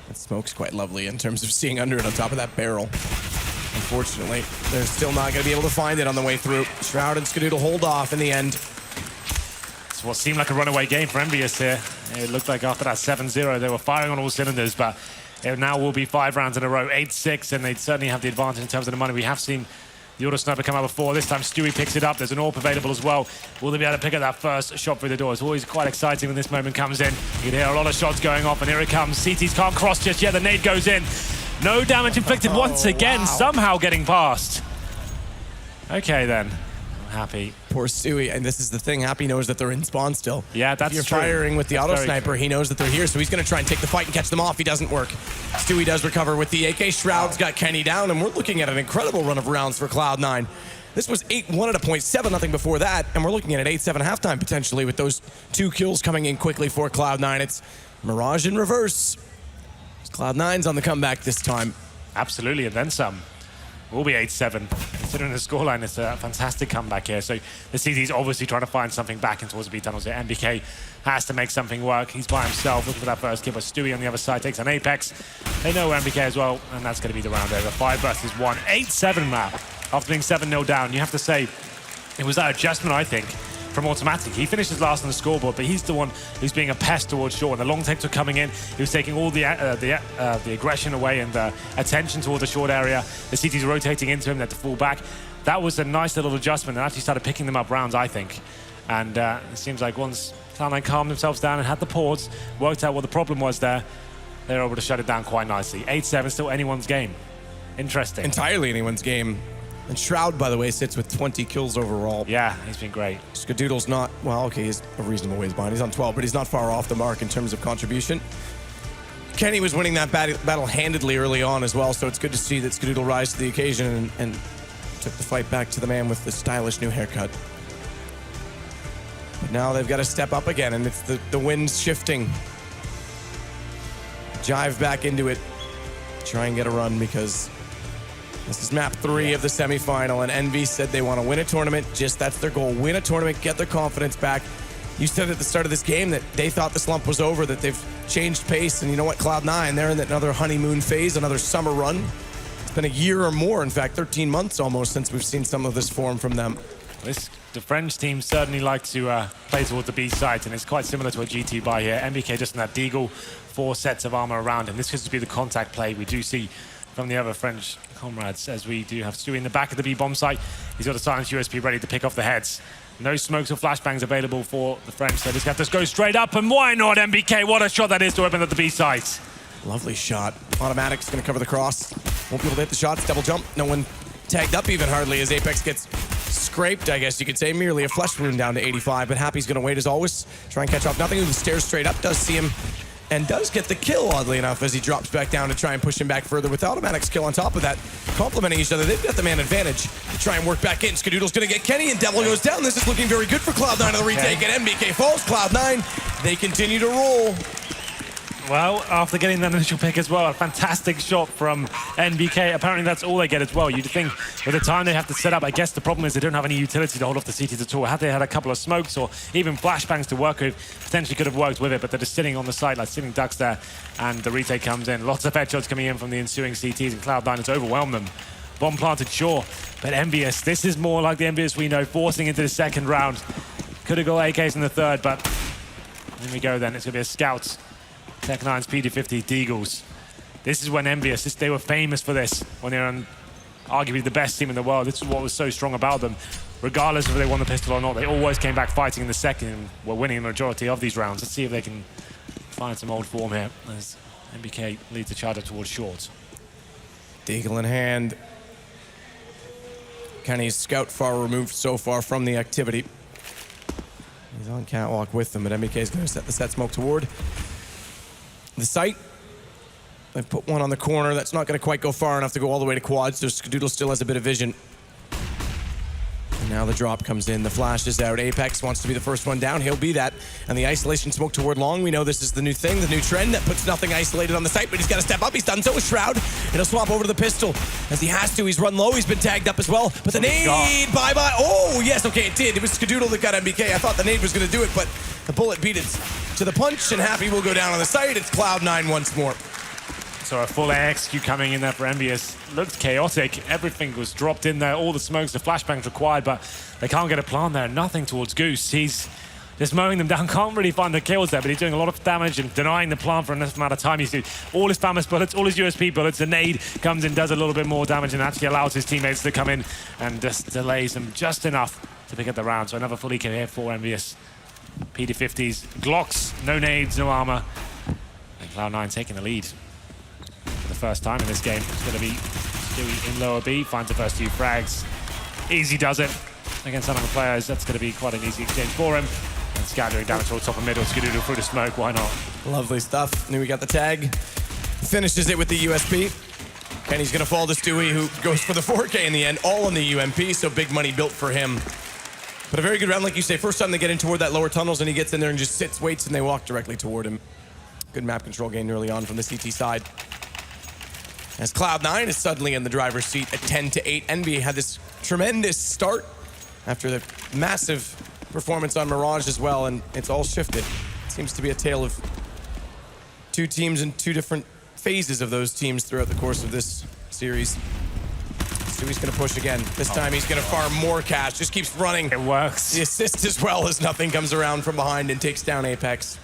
That smoke's quite lovely in terms of seeing under it on top of that barrel. Unfortunately, they're still not going to be able to find it on the way through. Shroud and Skadoodle hold off in the end. It's what seemed like a runaway game for EnVyUs here. It looked like after that 7-0, they were firing on all cylinders, but it now will be 5 rounds in a row, 8-6, and they'd certainly have the advantage in terms of the money. We have seen the Auto Sniper come out before. This time, Stewie picks it up. There's an AWP available as well. Will they be able to pick up that first shot through the door? It's always quite exciting when this moment comes in. You can hear a lot of shots going off, and here it comes. CTs can't cross just yet. The nade goes in. No damage inflicted once again, somehow getting past. Okay, then. I'm happy. Poor Stewie, and this is the thing. Happy knows that they're in spawn still. Yeah, that's true. true. If you're firing with the Auto Sniper, he knows that they're here, so he's going to try and take the fight and catch them off. He doesn't work. Stewie does recover with the AK. Shroud's got Kenny down, and we're looking at an incredible run of rounds for Cloud9. This was 8-1 at a point, 7-0 before that, and we're looking at an 8-7 halftime potentially with those 2 kills coming in quickly for Cloud9. It's Mirage in reverse. Cloud9's on the comeback this time. Absolutely, and then some. Will be 8-7. Considering the scoreline, it's a fantastic comeback here. So the CT's obviously trying to find something back in towards the B tunnels here. NBK has to make something work. He's by himself, looking for that first kill, but Stewie on the other side takes an Apex. They know NBK as well, and that's going to be the round over. 5 versus 1. 8-7 map. After being 7-0 down, you have to say it was that adjustment, I think, from automatic. He finishes last on the scoreboard, but he's the one who's being a pest towards short. And the long takes were coming in. He was taking all the aggression away and the attention towards the short area. The CT's rotating into him, they had to fall back. That was a nice little adjustment and actually started picking them up rounds, I think. And it seems like once Cloud9 calmed themselves down and had the pause, worked out what the problem was there, they were able to shut it down quite nicely. 8-7, still anyone's game. Interesting. Entirely anyone's game. And Shroud, by the way, sits with 20 kills overall. Yeah, he's been great. Skadoodle's not, well, okay, he's a reasonable ways behind. He's on 12, but he's not far off the mark in terms of contribution. Kenny was winning that battle handedly early on as well, so it's good to see that Skadoodle rise to the occasion and took the fight back to the man with the stylish new haircut. But now they've got to step up again, and it's the wind's shifting. Jive back into it. Try and get a run because this is map 3 of the semifinal, and EnVy said they want to win a tournament. Just that's their goal. Win a tournament, get their confidence back. You said at the start of this game that they thought the slump was over, that they've changed pace, and you know what, Cloud9, they're in another honeymoon phase, another summer run. It's been a year or more, in fact, 13 months almost since we've seen some of this form from them. The French team certainly like to play towards the B side, and it's quite similar to a GT buy here. MBK just in that deagle, 4 sets of armor around him. This could just be the contact play we do see from the other French comrades, as we do have Stewie in the back of the B bomb site. He's got a silence USP ready to pick off the heads. No smokes or flashbangs available for the French, so just have to go straight up, and why not MBK? What a shot that is to open up the B site. Lovely shot. Automatic's gonna cover the cross. Won't be able to hit the shots, double jump. No one tagged up even hardly as Apex gets scraped, I guess you could say. Merely a flesh wound down to 85, but Happy's gonna wait as always. Try and catch off nothing. He stares straight up, does see him, and does get the kill, oddly enough, as he drops back down to try and push him back further with Automatic's kill on top of that. Complementing each other, they've got the man advantage to try and work back in. Skadoodle's gonna get Kenny, and Devil goes down. This is looking very good for Cloud9 on the retake, and MBK falls. Cloud9, they continue to roll. Well, after getting that initial pick as well, a fantastic shot from NBK. Apparently that's all they get as well. You'd think with the time they have to set up, I guess the problem is they don't have any utility to hold off the CTs at all. Had they had a couple of smokes or even flashbangs to work with, potentially could have worked with it, but they're just sitting on the side like sitting ducks there, and the retake comes in. Lots of headshots coming in from the ensuing CTs, and Cloud9 has overwhelmed them. Bomb planted, sure, but EnVyUs, this is more like the EnVyUs we know, forcing into the second round. Could have got AKs in the third, but here we go then. It's going to be a scout. Tech9's PD50 Deagles. This is when EnVyUs, they were famous for this, when they were arguably the best team in the world. This is what was so strong about them. Regardless of if they won the pistol or not, they always came back fighting in the second and were winning the majority of these rounds. Let's see if they can find some old form here as MBK leads the charge up towards short. Deagle in hand. Kenny's scout far removed so far from the activity. He's on catwalk with them, but MBK's going to set the set smoke toward the site. They've put one on the corner. That's not going to quite go far enough to go all the way to quad, so Skadoodle still has a bit of vision. And now the drop comes in. The flash is out. Apex wants to be the first one down. He'll be that. And the isolation smoke toward long. We know this is the new thing, the new trend that puts nothing isolated on the site, but he's got to step up. He's done so with Shroud. And he'll swap over to the pistol as he has to. He's run low. He's been tagged up as well. But the nade, bye-bye. Oh, yes, okay, it did. It was Skadoodle that got MBK. I thought the nade was going to do it, but the bullet beat it to the punch, and Happy will go down on the site. It's Cloud9 once more. So a full AXQ coming in there for EnVyUs. Looked chaotic. Everything was dropped in there. All the smokes, the flashbangs required, but they can't get a plant there. Nothing towards Goose. He's just mowing them down. Can't really find the kills there, but he's doing a lot of damage and denying the plant for enough amount of time. He's doing all his famous bullets, all his USP bullets. The nade comes in, does a little bit more damage, and actually allows his teammates to come in and just delays them just enough to pick up the round. So another full eco here for EnVyUs. PD50s, Glocks, no nades, no armor. And Cloud9 taking the lead for the first time in this game. It's going to be Stewie in lower B, finds the first 2 frags. Easy does it against some of the players. That's going to be quite an easy exchange for him. And scattering down towards top of middle, Skadoodle through the smoke, why not? Lovely stuff. Knew we got the tag. Finishes it with the USP. And he's going to fall to Stewie, who goes for the 4K in the end, all on the UMP, so big money built for him. But a very good round, like you say. First time they get in toward that lower tunnels, and he gets in there and just sits, waits, and they walk directly toward him. Good map control gain early on from the CT side. As Cloud9 is suddenly in the driver's seat at 10-8. EnVy had this tremendous start after the massive performance on Mirage as well, and it's all shifted. It seems to be a tale of 2 teams and 2 different phases of those teams throughout the course of this series. Stewie's going to push again. This time he's going to farm more cash. Just keeps running. It works. The assist as well as nothing comes around from behind and takes down Apex.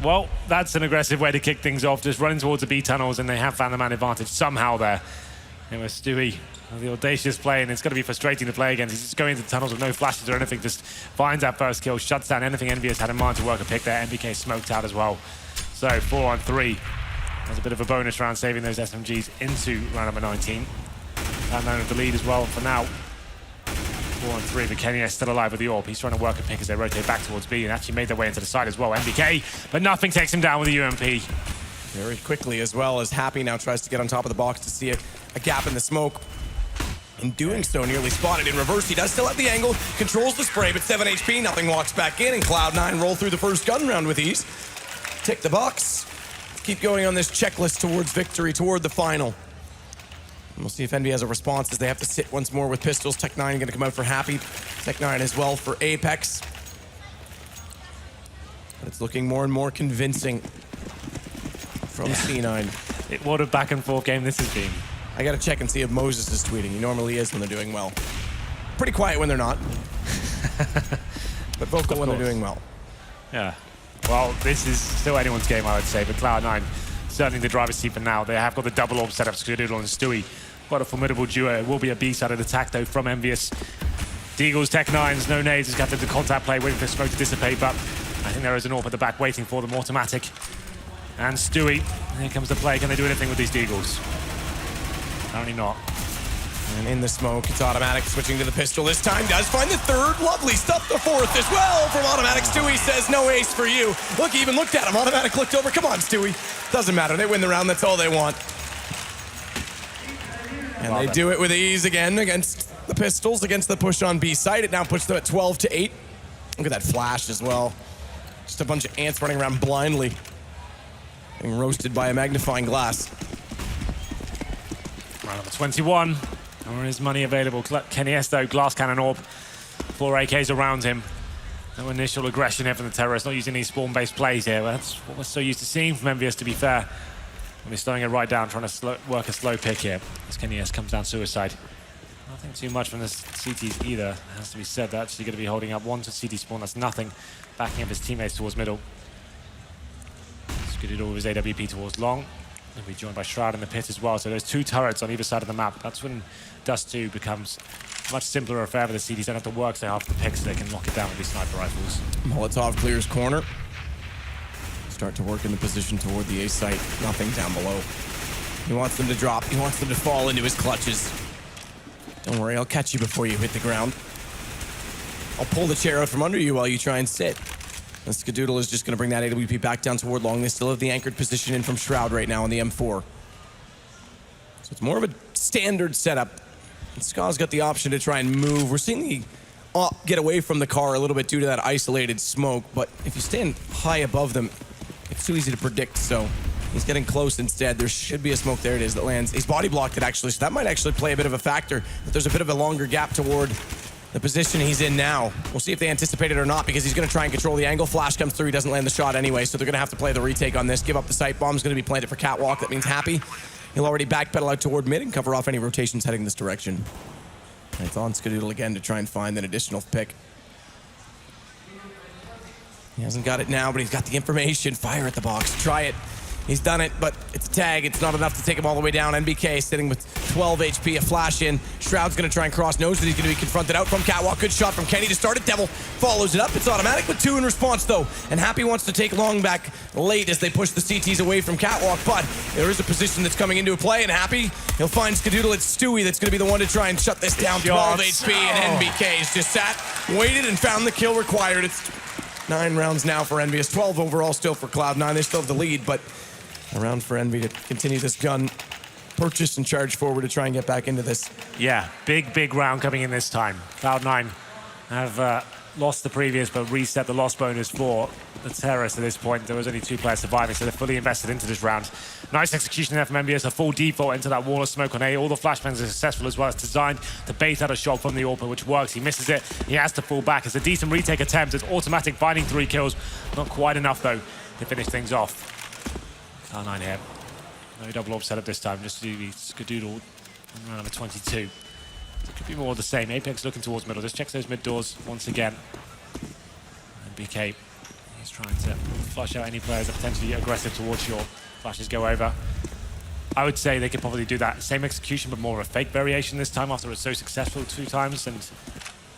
Well, that's an aggressive way to kick things off, just running towards the B tunnels, and they have found the man advantage somehow there. It was Stewie, the audacious play, and it's going to be frustrating to play against. He's just going into the tunnels with no flashes or anything, just finds that first kill, shuts down anything EnVyUs had in mind to work a pick there. NBK smoked out as well. So 4 on 3. There's a bit of a bonus round, saving those SMGs into round number 19. Cloud9 with the lead as well for now. 4 on 3, but Kenya is still alive with the AWP. He's trying to work a pick as they rotate back towards B and actually made their way into the side as well. NBK, but nothing takes him down with the UMP. Very quickly as well as Happy now tries to get on top of the box to see a gap in the smoke. In doing so, nearly spotted in reverse. He does still have the angle, controls the spray, but 7 HP, nothing walks back in, and Cloud9 roll through the first gun round with ease. Tick the box. Keep going on this checklist towards victory, toward the final. And we'll see if EnVy has a response as they have to sit once more with pistols. Tech9 going to come out for Happy. Tech9 as well for Apex. But it's looking more and more convincing from C9. What a back and forth game this has been. I got to check and see if Moses is tweeting. He normally is when they're doing well. Pretty quiet when they're not. But vocal when they're doing well. Yeah. Well, this is still anyone's game, I would say, but Cloud9 certainly the driver's seat for now. They have got the double orb set up, Skadoodle and Stewie. Quite a formidable duo. It will be a B-sided attack, though, from EnVyUs. Deagles, Tech9s, no nades, has got the contact play, waiting for smoke to dissipate, but I think there is an AWP at the back waiting for them, automatic. And Stewie, here comes the play. Can they do anything with these Deagles? Apparently not. And in the smoke, it's automatic, switching to the pistol this time. Does find the third. Lovely stuff, the fourth as well from automatic. Stewie says, no ace for you. Look, he even looked at him. Automatic looked over. Come on, Stewie. Doesn't matter. They win the round. That's all they want. And they do it with ease again against the pistols, against the push on B side. It now puts them at 12-8. Look at that flash as well. Just a bunch of ants running around blindly, getting roasted by a magnifying glass. Round number 21. Or is money available? Kenny Esto, glass cannon orb. 4 AKs around him. No initial aggression here from the terrorists, not using these spawn-based plays here. That's what we're so used to seeing from EnVyUs, to be fair. And he's slowing it right down, trying to work a slow pick here. As Kenny S comes down suicide. Nothing too much from the CTs either. It has to be said, they're actually going to be holding up one to CT spawn. That's nothing. Backing up his teammates towards middle. Skadoodle with his AWP towards long. He'll be joined by Shroud in the pit as well. So there's 2 turrets on either side of the map. That's when Dust 2 becomes much simpler affair for the CTs. Don't have to work so hard for the picks, so they can lock it down with these sniper rifles. Molotov clears corner. Start to work in the position toward the A site. Nothing down below. He wants them to drop. He wants them to fall into his clutches. Don't worry, I'll catch you before you hit the ground. I'll pull the chair out from under you while you try and sit. And Skadoodle is just going to bring that AWP back down toward long. They still have the anchored position in from Shroud right now on the M4. So it's more of a standard setup. And Ska's got the option to try and move. We're seeing the AWP get away from the car a little bit due to that isolated smoke, but if you stand high above them, it's too easy to predict, so he's getting close instead. There should be a smoke. There it is that lands. He's body blocked it, actually, so that might actually play a bit of a factor, that there's a bit of a longer gap toward the position he's in now. We'll see if they anticipate it or not, because he's going to try and control the angle. Flash comes through. He doesn't land the shot anyway, so they're going to have to play the retake on this. Give up the sight. Bomb's going to be planted for Catwalk. That means Happy. He'll already backpedal out toward mid and cover off any rotations heading this direction. And it's on Skadoodle again to try and find an additional pick. He hasn't got it now, but he's got the information. Fire at the box. Try it. He's done it, but it's a tag. It's not enough to take him all the way down. NBK sitting with 12 HP, a flash in. Shroud's going to try and cross, knows that he's going to be confronted out from Catwalk. Good shot from Kenny to start it. Devil follows it up. It's automatic with 2 in response, though. And Happy wants to take long back late as they push the CTs away from Catwalk, but there is a position that's coming into play, and Happy, he'll find Skadoodle. It's Stewie that's going to be the one to try and shut this down. 12 HP, and NBK has just sat, waited, and found the kill required. It's 9 rounds now for EnVyUs. 12 overall still for Cloud9. They still have the lead, but a round for Envy to continue this gun purchase and charge forward to try and get back into this. Yeah, big round coming in this time. Cloud9 have lost the previous, but reset the loss bonus for the terrorists at this point. There was only 2 players surviving, so they're fully invested into this round. Nice execution there from EnVyUs, a full default into that wall of smoke on A. All the flashbangs are successful as well. It's designed to bait out a shot from the AWP, which works. He misses it. He has to fall back. It's a decent retake attempt. It's automatic, finding 3 kills. Not quite enough, though, to finish things off. Cloud9 here. No double orb setup this time, just the Skadoodle in round number 22. It could be more of the same. Apex looking towards middle. Just checks those mid doors once again. And BK, he's trying to flush out any players that are potentially aggressive towards short. Flashes go over. I would say they could probably do that same execution, but more of a fake variation this time after it was so successful 2 times. And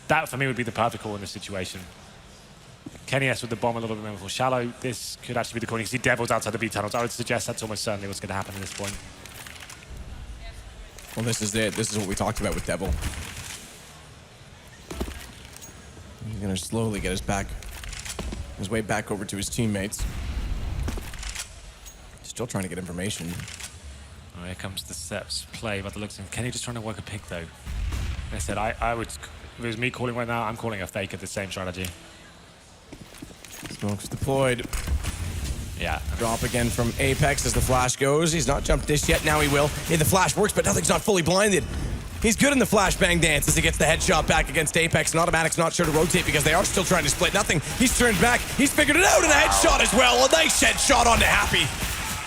that, for me, would be the perfect call in this situation. Kenny S with the bomb a little bit more shallow. This could actually be the call. You can see Devils outside the B tunnels. I would suggest that's almost certainly what's going to happen at this point. Well, this is it. This is what we talked about with Devil. He's going to slowly get his way back over to his teammates. Still trying to get information. Oh, here comes the steps play by the looks of him. Kenny just trying to work a pick, though. Like I said, I would, if it was me calling right now, I'm calling a fake at the same strategy. Smokes deployed. Yeah. Drop again from Apex as the flash goes. He's not jumped this yet. Now he will. Yeah, the flash works, but nothing's not fully blinded. He's good in the flashbang dance as he gets the headshot back against Apex, and Automatic's not sure to rotate because they are still trying to split nothing. He's turned back. He's figured it out, and a headshot as well. A nice headshot onto Happy.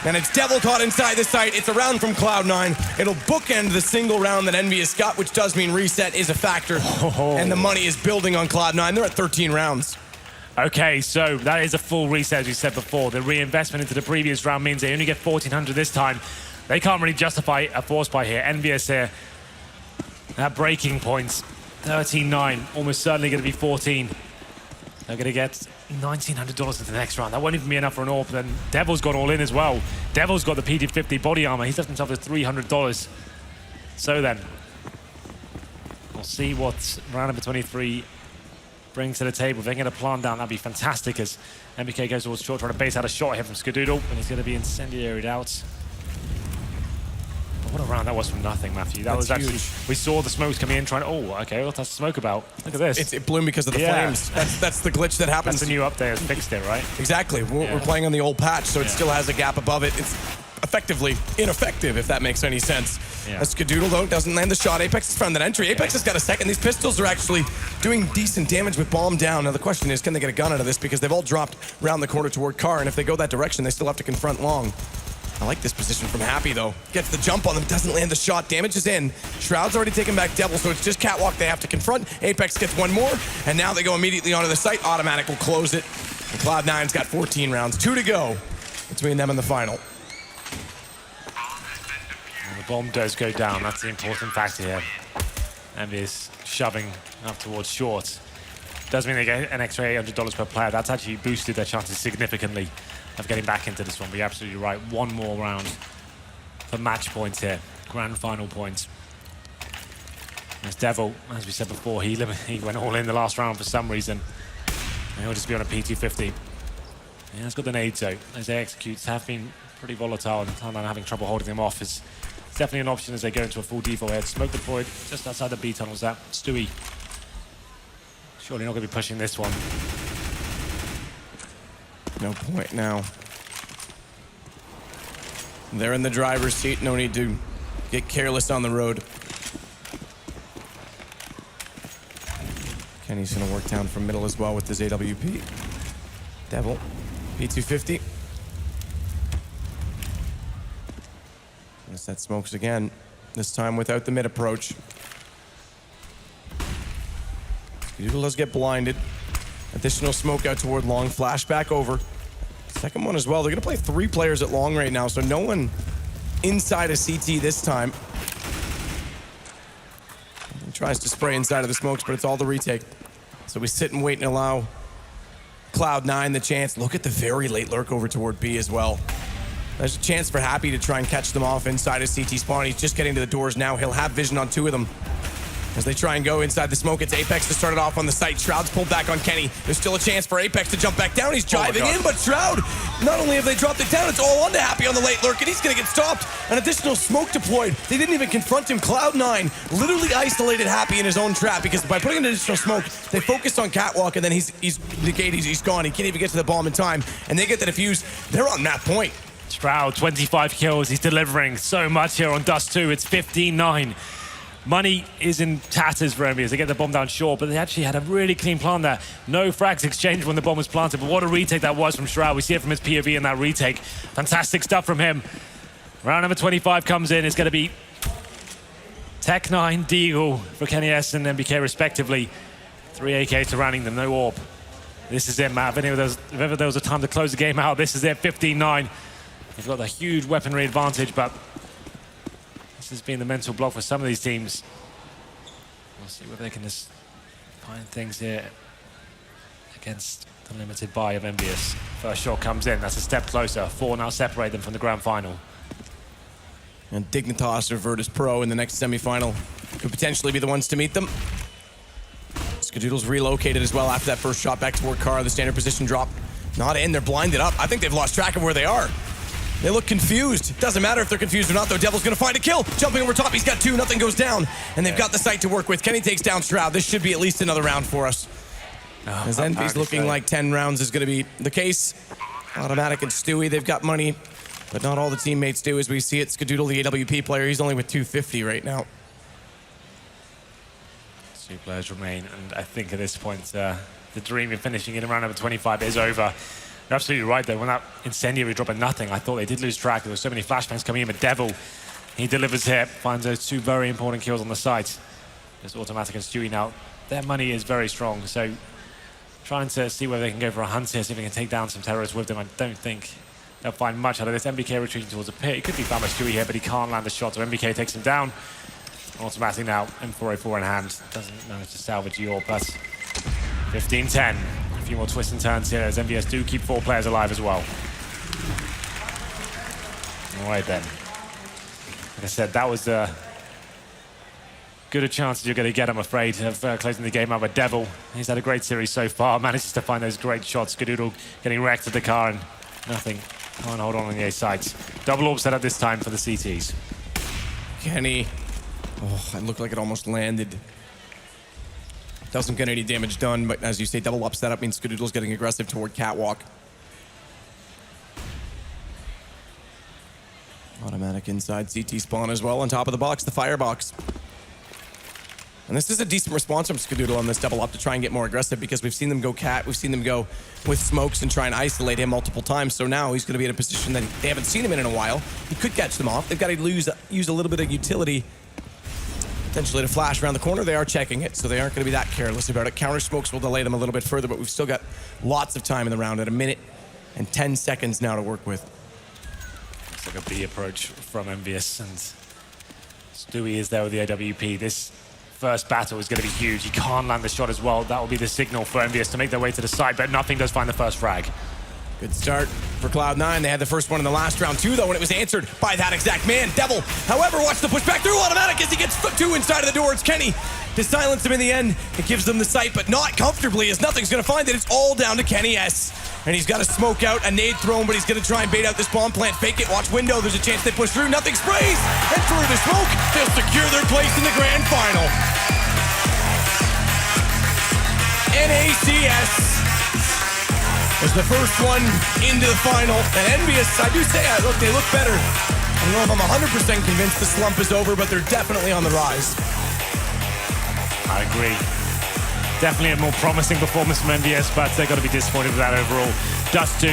And it's Devil caught inside the site. It's a round from Cloud9. It'll bookend the single round that EnVyUs got, which does mean reset is a factor. And the money is building on Cloud9. They're at 13 rounds. Okay, so that is a full reset, as we said before. The reinvestment into the previous round means they only get 1,400 this time. They can't really justify a force buy here. EnVyUs here at breaking points. 13-9, almost certainly going to be 14. They're going to get $1,900 into the next round. That won't even be enough for an AWP. Then Devil's gone all in as well. Devil's got the PD50 body armor. He's left himself with $300. So then, we'll see what round number 23 brings to the table. If they can get a plant down, that'd be fantastic as MBK goes towards short, trying to base out a shot here from Skadoodle, and he's going to be incendiaried out. But what a round that was from nothing, Matthew. That was actually, we saw the smokes coming in trying to, oh, okay, what's that smoke about? Look at this. It bloomed because of the flames. That's the glitch that happens. That's the new update has fixed it, right? Exactly. We're playing on the old patch, so it still has a gap above it. It's effectively ineffective, if that makes any sense. As Skadoodle, though, doesn't land the shot. Apex has found that entry. Apex has got a second. These pistols are actually doing decent damage with bomb down. Now, the question is, can they get a gun out of this? Because they've all dropped around the corner toward car, and if they go that direction, they still have to confront long. I like this position from Happy, though. Gets the jump on them, doesn't land the shot. Damage is in. Shroud's already taken back Devil, so it's just Catwalk they have to confront. Apex gets one more, and now they go immediately onto the site. Automatic will close it. And Cloud9's got 14 rounds. 2 to go between them and the final. And the bomb does go down. That's the important factor here. EnVyUs shoving up towards short. Does mean they get an extra $800 per player. That's actually boosted their chances significantly of getting back into this one. But you're absolutely right. One more round for match points here. Grand final points. As Devil, as we said before, he went all in the last round for some reason. And he'll just be on a P250. He has got the nades though. As they execute, have been pretty volatile and Cloud9 having trouble holding them off. It's definitely an option as they go into a full default head. Smoke deployed just outside the B tunnels. That Stewie. Surely not going to be pushing this one. No point now. They're in the driver's seat. No need to get careless on the road. Kenny's going to work down from middle as well with his AWP. Devil, P250. Gonna set smokes again. This time without the mid approach. Skadoodle does get blinded. Additional smoke out toward long. Flashback over. Second one as well. They're going to play 3 players at long right now, so no one inside of CT this time. He tries to spray inside of the smokes, but it's all the retake. So we sit and wait and allow Cloud9 the chance. Look at the very late lurk over toward B as well. There's a chance for Happy to try and catch them off inside of CT spawn. He's just getting to the doors now. He'll have vision on 2 of them. As they try and go inside the smoke, it's Apex to start it off on the site. Shroud's pulled back on Kenny. There's still a chance for Apex to jump back down. He's driving in, but Shroud, not only have they dropped it down, it's all onto Happy on the late lurk, and he's going to get stopped. An additional smoke deployed. They didn't even confront him. Cloud9 literally isolated Happy in his own trap because by putting an additional smoke, they focused on Catwalk, and then he's negated, he's gone. He can't even get to the bomb in time, and they get the defuse. They're on that point. Shroud, 25 kills. He's delivering so much here on Dust 2. It's 15-9. Money is in tatters for EnVyUs. They get the bomb down short, but they actually had a really clean plan there. No frags exchanged when the bomb was planted, but what a retake that was from Shroud. We see it from his POV in that retake. Fantastic stuff from him. Round number 25 comes in. It's going to be Tech9, Deagle for Kenny S and MBK respectively. 3 AKs surrounding them, no AWP. This is it, Matt. If ever there was a time to close the game out, this is it, 15-9. They've got a huge weaponry advantage, but this has been the mental block for some of these teams. We'll see whether they can just find things here against the limited buy of EnVyUs. First shot comes in, that's a step closer. 4 now separate them from the grand final. And Dignitas or Virtus Pro in the next semifinal could potentially be the ones to meet them. Skadoodle's relocated as well after that first shot back toward Car. The standard position drop. Not in, they're blinded up. I think they've lost track of where they are. They look confused. Doesn't matter if they're confused or not, though. Devil's gonna find a kill. Jumping over top, he's got 2, nothing goes down. And they've got the site to work with. Kenny takes down Shroud. This should be at least another round for us. As EnVyUs looking like 10 rounds is gonna be the case. Automatic and Stewie, they've got money, but not all the teammates do as we see it. Skadoodle, the AWP player, he's only with 250 right now. 2 players remain, and I think at this point, the dream of finishing in around number 25 is over. You're absolutely right, though. When that incendiary drop at nothing, I thought they did lose track. There were so many flashbangs coming in, but Devil, he delivers here, finds those 2 very important kills on the site. There's Automatic and Stewie now. Their money is very strong, so trying to see whether they can go for a hunt here, see if they can take down some terrorists with them. I don't think they'll find much out of this. MBK retreating towards a pit. He could be found by Stewie here, but he can't land the shot, so MBK takes him down. Automatic now, M4A4 in hand. Doesn't manage to salvage your plus 15-10. A few more twists and turns here as EnVyUs do keep 4 players alive as well. All right then. Like I said, that was good a chance as you're going to get, I'm afraid, of closing the game out with Devil. He's had a great series so far, manages to find those great shots. Skadoodle getting wrecked at the car and nothing. Can't hold on the A sides. Double AWP set up this time for the CTs. Kenny. Oh, it looked like it almost landed. Doesn't get any damage done, but as you say, double AWP setup means Skadoodle's getting aggressive toward Catwalk. Automatic inside CT spawn as well on top of the box, the firebox. And this is a decent response from Skadoodle on this double AWP to try and get more aggressive because we've seen them go Cat, we've seen them go with smokes and try and isolate him multiple times. So now he's going to be in a position that they haven't seen him in a while. He could catch them off. They've got to use a little bit of utility potentially to flash around the corner. They are checking it, so they aren't going to be that careless about it. Counter smokes will delay them a little bit further, but we've still got lots of time in the round at 1 minute and 10 seconds now to work with. It's like a B approach from EnVyUs, and Stewie is there with the AWP. This first battle is going to be huge. He can't land the shot as well. That will be the signal for EnVyUs to make their way to the side, but nothing does find the first frag. Good start for Cloud9. They had the first one in the last round too, though, when it was answered by that exact man, Devil. However, watch the pushback through Automatic as he gets 2 inside of the door. It's Kenny to silence him in the end. It gives them the sight, but not comfortably, as nothing's going to find it. It's all down to Kenny S. And he's got a smoke out, a nade thrown, but he's going to try and bait out this bomb plant. Fake it, watch window. There's a chance they push through. Nothing sprays. And through the smoke, they'll secure their place in the grand final. NACS was the first one into the final. And EnVyUs, I do say, look, they look better. I don't know if I'm 100% convinced the slump is over, but they're definitely on the rise. I agree. Definitely a more promising performance from EnVyUs, but they've got to be disappointed with that overall. Dust 2,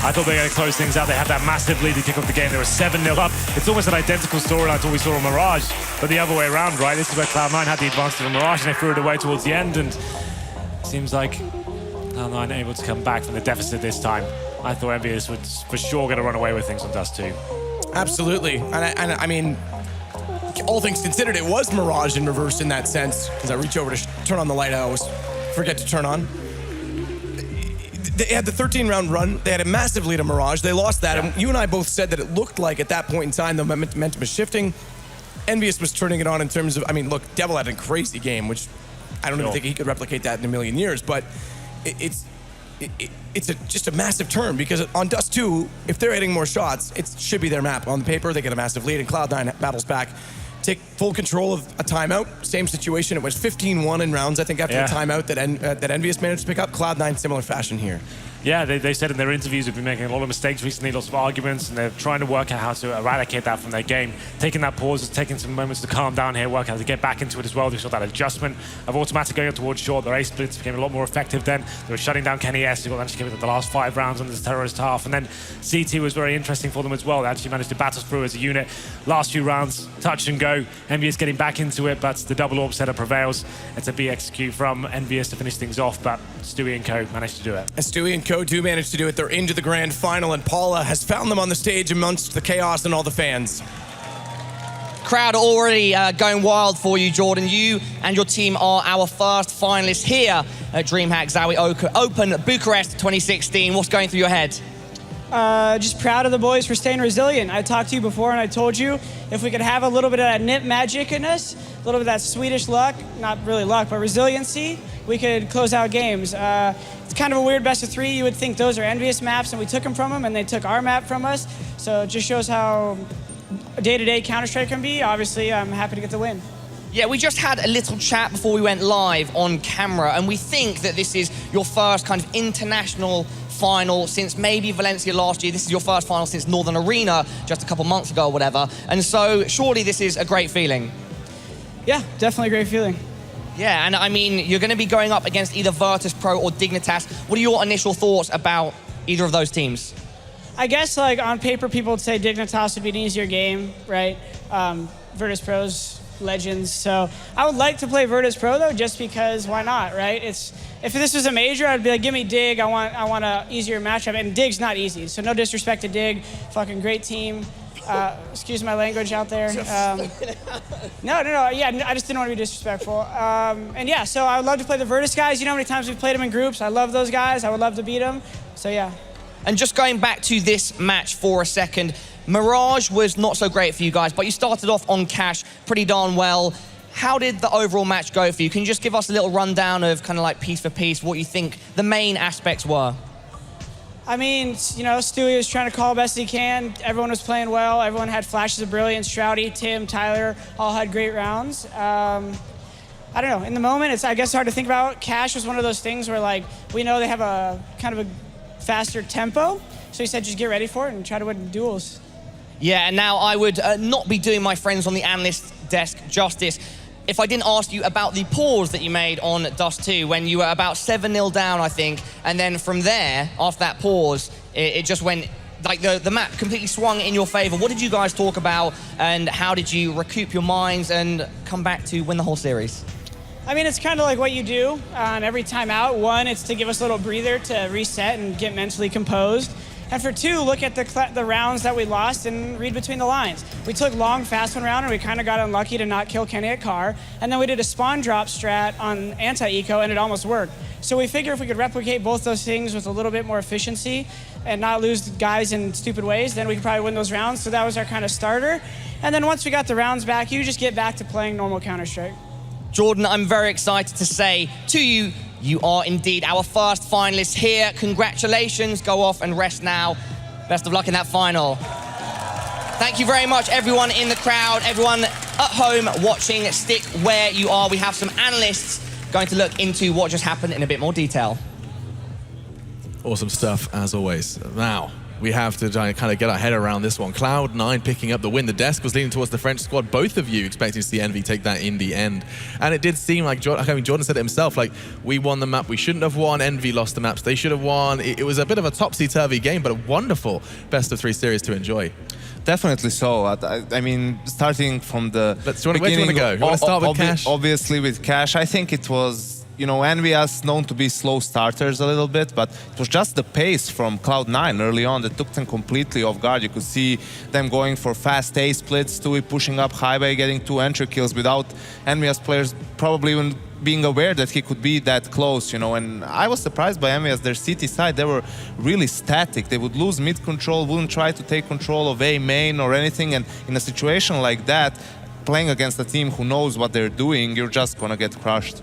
I thought they were going to close things out. They had that massive lead to kick off the game. They were 7-0 up. It's almost an identical storyline to what we saw on Mirage, but the other way around, right? This is where Cloud9 had the advantage of Mirage, and they threw it away towards the end, and it seems like Cloud9 able to come back from the deficit this time. I thought EnVyUs would for sure going to run away with things on Dust 2. Absolutely, and I mean, all things considered, it was Mirage in reverse in that sense. As I reach over to turn on the light, I always forget to turn on. They had the 13-round run. They had a massive lead of Mirage. They lost that, and you and I both said that it looked like at that point in time the momentum was shifting. EnVyUs was turning it on in terms of, I mean, look, Devil had a crazy game, which I don't even think he could replicate that in a million years, but it's just a massive turn because on Dust 2, if they're hitting more shots, it should be their map. On the paper, they get a massive lead, and Cloud9 battles back. Take full control of a timeout. Same situation. It was 15-1 in rounds, I think, after the timeout that EnVyUs managed to pick up. Cloud9, similar fashion here. Yeah, they said in their interviews they've been making a lot of mistakes recently, lots of arguments, and they're trying to work out how to eradicate that from their game. Taking that pause, taking some moments to calm down here, work out how to get back into it as well. They saw that adjustment of automatic going up towards short. Their ace splits became a lot more effective then. They were shutting down Kenny S, who got actually given the last 5 rounds on this terrorist half. And then CT was very interesting for them as well. They actually managed to battle through as a unit. Last few rounds, touch and go. EnVyUs getting back into it, but the double orb setup prevails. It's a B execute from EnVyUs to finish things off, but Stewie and co managed to do it. Stewie and co do manage to do it. They're into the grand final, and Paula has found them on the stage amongst the chaos and all the fans. Crowd already going wild for you, Jordan. You and your team are our first finalists here at DreamHack ZOWIE Open Bucharest 2016. What's going through your head? Just proud of the boys for staying resilient. I talked to you before and I told you if we could have a little bit of that nip magic in us, a little bit of that Swedish luck, not really luck, but resiliency, we could close out games. It's kind of a weird best of 3. You would think those are EnVyUs maps and we took them from them and they took our map from us. So it just shows how day-to-day Counter-Strike can be. Obviously, I'm happy to get the win. Yeah, we just had a little chat before we went live on camera, and we think that this is your first kind of international final since maybe Valencia last year. This is your first final since Northern Arena just a couple months ago or whatever. And so surely this is a great feeling. Yeah, definitely a great feeling. Yeah, and I mean, you're going to be going up against either Virtus Pro or Dignitas. What are your initial thoughts about either of those teams? I guess like on paper, people would say Dignitas would be an easier game, right? Virtus Pro's legends. So I would like to play Virtus Pro though, just because why not, right? If this was a major, I'd be like, give me Dig. I want a easier matchup, and Dig's not easy. So no disrespect to Dig, fucking great team. Excuse my language out there. No. Yeah, I just didn't want to be disrespectful. And yeah, so I would love to play the Virtus guys. You know how many times we've played them in groups? I love those guys. I would love to beat them. So yeah. And just going back to this match for a second, Mirage was not so great for you guys, but you started off on Cash pretty darn well. How did the overall match go for you? Can you just give us a little rundown of kind of like piece for piece what you think the main aspects were? I mean, you know, Stewie was trying to call best he can. Everyone was playing well. Everyone had flashes of brilliance. Shroudy, Tim, Tyler all had great rounds. I don't know. In the moment, it's I guess hard to think about. Cash was one of those things where like we know they have a kind of a faster tempo, so he said just get ready for it and try to win duels. Yeah, and now I would not be doing my friends on the analyst desk justice if I didn't ask you about the pause that you made on Dust 2 when you were about 7-0 down, I think, and then from there, after that pause, it just went, like the map completely swung in your favor. What did you guys talk about, and how did you recoup your minds and come back to win the whole series? I mean, it's kind of like what you do on every time out. 1, it's to give us a little breather to reset and get mentally composed. And for 2, look at the rounds that we lost and read between the lines. We took long, fast one round, and we kind of got unlucky to not kill Kenny at car. And then we did a spawn drop strat on anti-eco, and it almost worked. So we figure if we could replicate both those things with a little bit more efficiency and not lose guys in stupid ways, then we could probably win those rounds. So that was our kind of starter. And then once we got the rounds back, you just get back to playing normal Counter-Strike. Jordan, I'm very excited to say to you, you are indeed our first finalist here. Congratulations, go off and rest now. Best of luck in that final. Thank you very much, everyone in the crowd, everyone at home watching, stick where you are. We have some analysts going to look into what just happened in a bit more detail. Awesome stuff, as always. Now, we have to try and kind of get our head around this one. Cloud9 picking up the win. The desk was leaning towards the French squad. Both of you expecting to see Envy take that in the end. And it did seem like, Jordan said it himself, like, we won the map we shouldn't have won. Envy lost the maps they should have won. It was a bit of a topsy-turvy game, but a wonderful best-of-3 series to enjoy. Definitely so. I mean, starting from the Where do you want to go? You want to start with Cash? Obviously with Cash. I think it was, you know, EnVyUs known to be slow starters a little bit, but it was just the pace from Cloud9 early on that took them completely off guard. You could see them going for fast A splits, Stewie pushing up high by getting 2 entry kills without EnVyUs players probably even being aware that he could be that close, you know. And I was surprised by EnVyUs. Their CT side, they were really static. They would lose mid control, wouldn't try to take control of A main or anything. And in a situation like that, playing against a team who knows what they're doing, you're just gonna get crushed.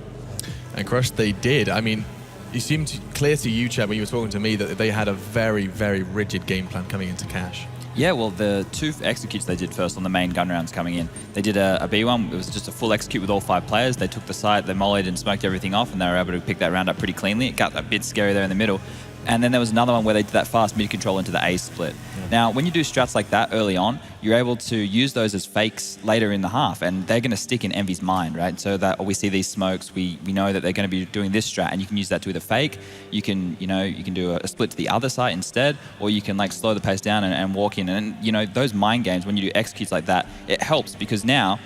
And crushed they did. I mean, it seemed clear to you, Chad, when you were talking to me, that they had a very, very rigid game plan coming into Cash. Yeah, well, the 2 executes they did first on the main gun rounds coming in. They did a B1. It was just a full execute with all 5 players. They took the site, they mollied and smoked everything off, and they were able to pick that round up pretty cleanly. It got a bit scary there in the middle. And then there was another one where they did that fast mid-control into the A split. Now, when you do strats like that early on, you're able to use those as fakes later in the half, and they're going to stick in EnVy's mind, right? So that we see these smokes, we know that they're going to be doing this strat, and you can use that to either fake, you can do a split to the other side instead, or you can like slow the pace down and walk in. And those mind games, when you do executes like that, it helps because now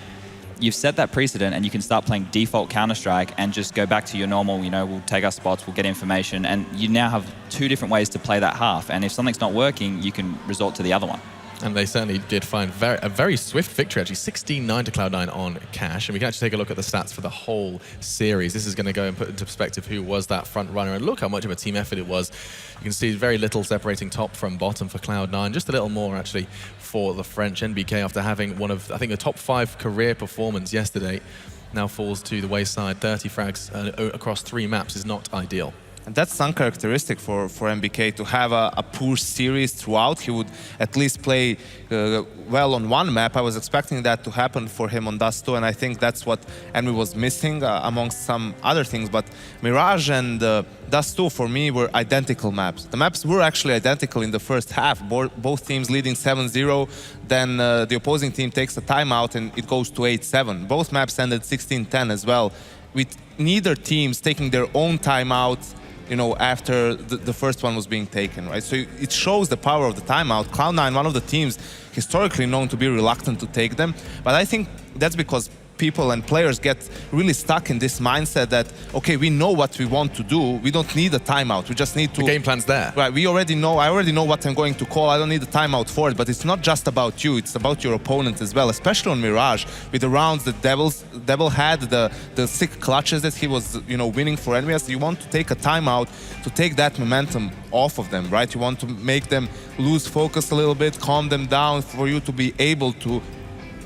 you've set that precedent and you can start playing default Counter-Strike and just go back to your normal, we'll take our spots, we'll get information, and you now have two different ways to play that half. And if something's not working, you can resort to the other one. And they certainly did find a very swift victory, actually, 16-9 to Cloud9 on cash. And we can actually take a look at the stats for the whole series. This is going to go and put into perspective who was that front runner. And look how much of a team effort it was. You can see very little separating top from bottom for Cloud9. Just a little more, actually, for the French. NBK, after having one of, I think, a top 5 career performance yesterday, now falls to the wayside. 30 frags across 3 maps is not ideal. And that's uncharacteristic for MBK to have a poor series throughout. He would at least play well on one map. I was expecting that to happen for him on Dust 2, and I think that's what EnVy was missing amongst some other things. But Mirage and Dust 2 for me were identical maps. The maps were actually identical in the first half. Both teams leading 7-0. Then the opposing team takes a timeout and it goes to 8-7. Both maps ended 16-10 as well, with neither teams taking their own timeout after the first one was being taken, right? So it shows the power of the timeout. Cloud9, one of the teams historically known to be reluctant to take them, but I think that's because people and players get really stuck in this mindset that, okay, we know what we want to do. We don't need a timeout. We just need to... The game plan's there. Right, I already know what I'm going to call. I don't need a timeout for it, but it's not just about you. It's about your opponent as well, especially on Mirage, with the rounds that Devil had, the sick clutches that he was, winning for EnVyUs. You want to take a timeout to take that momentum off of them, right? You want to make them lose focus a little bit, calm them down for you to be able to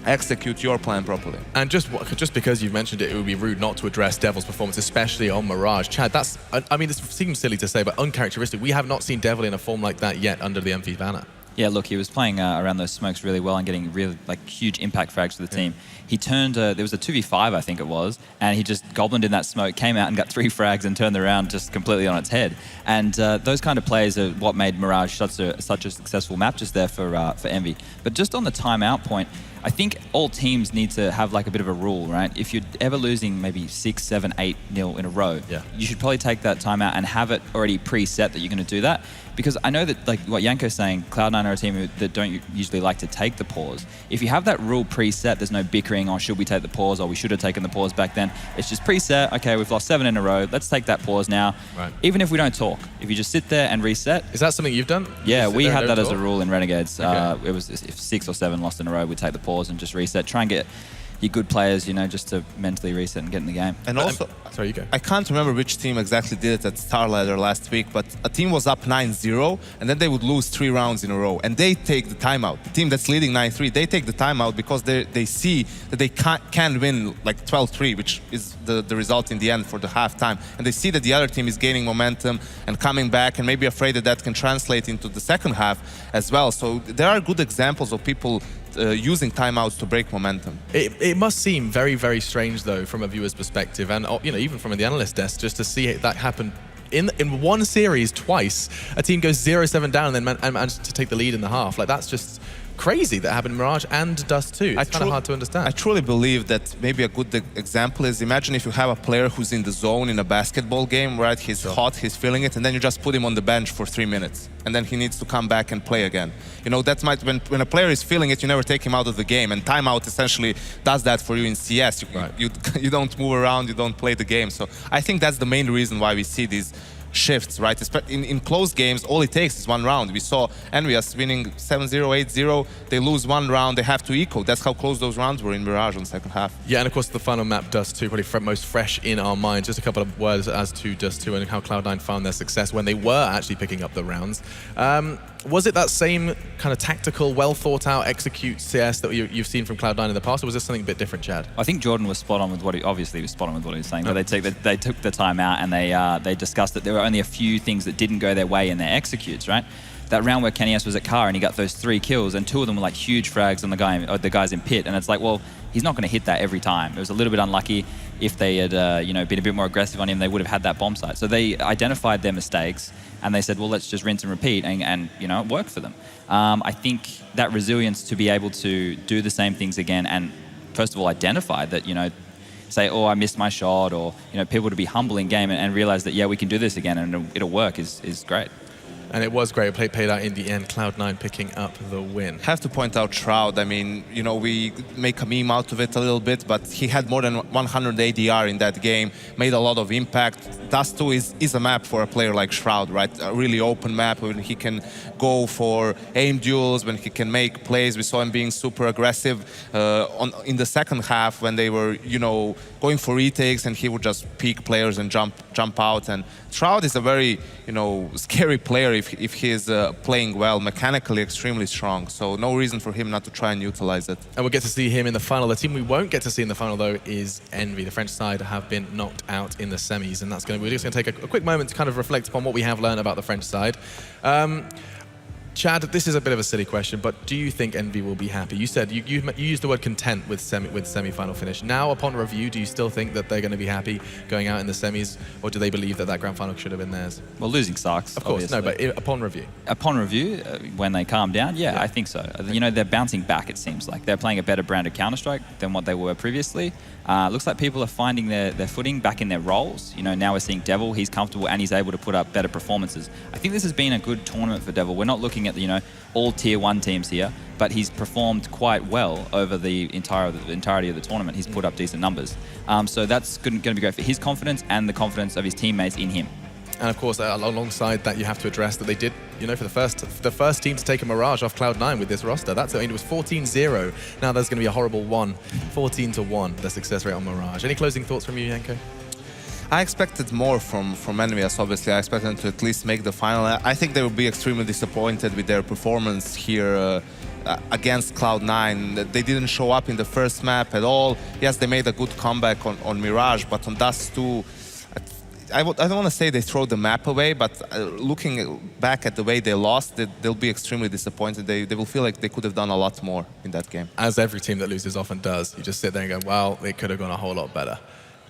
execute your plan properly. And just because you've mentioned it, it would be rude not to address Devil's performance, especially on Mirage. Chad, I mean, this seems silly to say, but uncharacteristic. We have not seen Devil in a form like that yet under the EnVy banner. Yeah, look, he was playing around those smokes really well and getting really huge impact frags for the team. He turned, there was a 2v5, I think it was, and he just goblined in that smoke, came out and got 3 frags and turned the round just completely on its head. And those kind of plays are what made Mirage such a successful map just there for EnVy. But just on the timeout point, I think all teams need to have a bit of a rule, right? If you're ever losing maybe 6, 7, 8-0 in a row, you should probably take that timeout and have it already preset that you're going to do that. Because I know that, what Yanko's saying, Cloud9 are a team that don't usually like to take the pause. If you have that rule preset, there's no bickering, or should we take the pause, or we should have taken the pause back then. It's just preset, okay, we've lost 7 in a row, let's take that pause now. Right. Even if we don't talk. If you just sit there and reset. Is that something you've done? Yeah, we had that as a rule in Renegades. Okay. It was if 6 or 7 lost in a row, we'd take the pause and just reset. Try and get your good players, just to mentally reset and get in the game. And also, sorry, you go. I can't remember which team exactly did it at Star Ladder last week, but a team was up 9-0, and then they would lose 3 rounds in a row, and they take the timeout. The team that's leading 9-3, they take the timeout because they see that they can win 12-3, which is the result in the end for the halftime, and they see that the other team is gaining momentum and coming back, and maybe afraid that can translate into the second half as well. So there are good examples of people using timeouts to break momentum. It must seem very, very strange, though, from a viewer's perspective, and even from the analyst desk, just to see that happen in one series twice. A team goes 0-7 down and then manages to take the lead in the half. That's just crazy that happened in Mirage and Dust 2. It's kind of hard to understand. I truly believe that maybe a good example is, imagine if you have a player who's in the zone in a basketball game, right? He's hot, he's feeling it, and then you just put him on the bench for 3 minutes, and then he needs to come back and play again. That might, when a player is feeling it, you never take him out of the game, and timeout essentially does that for you in CS. You don't move around, you don't play the game. So I think that's the main reason why we see these shifts, right? In close games, all it takes is 1 round. We saw EnVyUs winning 7-0, 8-0. They lose 1 round, they have to eco. That's how close those rounds were in Mirage on the second half. Yeah, and of course the final map, Dust 2, probably most fresh in our minds. Just a couple of words as to Dust 2 and how Cloud9 found their success when they were actually picking up the rounds. Was it that same kind of tactical, well-thought-out execute CS that you've seen from Cloud9 in the past, or was this something a bit different, Chad? I think Jordan was spot on with what he was spot on with what he was saying. But they took the time out and they discussed that there were only a few things that didn't go their way in their executes, right? That round where Kenny S was at car and he got those 3 kills, and 2 of them were huge frags on the guys in pit, and it's well, he's not going to hit that every time. It was a little bit unlucky. If they had been a bit more aggressive on him, they would have had that bomb site. So they identified their mistakes, and they said, well, let's just rinse and repeat, and you know, it worked for them. I think that resilience to be able to do the same things again, and first of all, identify that, you know, say, oh, I missed my shot, or, you know, people to be humble in game and realize that, yeah, we can do this again and it'll work is great. And it was great. It paid out in the end. Cloud9 picking up the win. Have to point out Shroud. I mean, you know, we make a meme out of it a little bit, but he had more than 100 ADR in that game, made a lot of impact. Dust 2 is a map for a player like Shroud, right? A really open map when he can go for aim duels, when he can make plays. We saw him being super aggressive in the second half when they were, you know, going for retakes, and he would just peek players and jump out. And Shroud is a very, you know, scary player if he's playing well, mechanically extremely strong. So no reason for him not to try and utilize it. And we'll get to see him in the final. The team we won't get to see in the final, though, is EnVy. The French side have been knocked out in the semis, and we're just going to take a quick moment to kind of reflect upon what we have learned about the French side. Chad, this is a bit of a silly question, but do you think EnVy will be happy? You said you used the word content with semi-final finish. Now, upon review, do you still think that they're going to be happy going out in the semis, or do they believe that that grand final should have been theirs? Well, losing sucks. Of course, obviously. no, but upon review. Upon review, when they calm down, yeah, I think so. You know, they're bouncing back, it seems like. They're playing a better brand of Counter-Strike than what they were previously. Looks like people are finding their footing back in their roles. You know, now we're seeing Devil, he's comfortable and he's able to put up better performances. I think this has been a good tournament for Devil. We're not looking at, you know, all tier 1 teams here, but he's performed quite well over the entirety of the tournament. He's put up decent numbers. So that's going to be great for his confidence and the confidence of his teammates in him. And of course, alongside that, you have to address that they did, you know, for the first team to take a Mirage off Cloud9 with this roster. I mean, it was 14-0. Now there's going to be a horrible 14-1, the success rate on Mirage. Any closing thoughts from you, Janko? I expected more from EnVyUs, obviously. I expected them to at least make the final. I think they will be extremely disappointed with their performance here against Cloud9. They didn't show up in the first map at all. Yes, they made a good comeback on Mirage, but on Dust 2, I don't want to say they throw the map away, but looking back at the way they lost, they'll be extremely disappointed. They will feel like they could have done a lot more in that game. As every team that loses often does. You just sit there and go, well, it could have gone a whole lot better.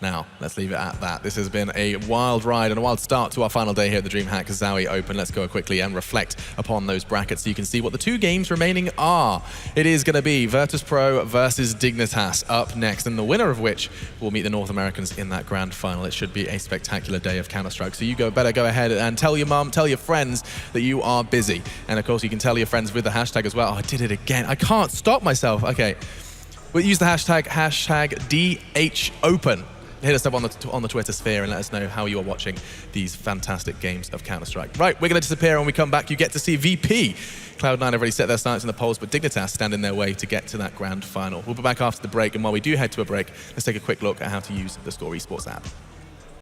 Now, let's leave it at that. This has been a wild ride and a wild start to our final day here at the DreamHack ZOWIE Open. Let's go quickly and reflect upon those brackets so you can see what the 2 games remaining are. It is going to be Virtus.pro versus Dignitas up next, and the winner of which will meet the North Americans in that grand final. It should be a spectacular day of Counter-Strike. So you better go ahead and tell your mum, tell your friends that you are busy. And of course, you can tell your friends with the hashtag as well. Oh, I did it again. I can't stop myself. Okay. We'll use the hashtag DHOpen. Hit us up on the Twitter sphere and let us know how you are watching these fantastic games of Counter-Strike. Right, we're going to disappear. When we come back, you get to see VP. Cloud9 have already set their sights in the polls, but Dignitas stand in their way to get to that grand final. We'll be back after the break, and while we do head to a break, let's take a quick look at how to use the Score Esports app.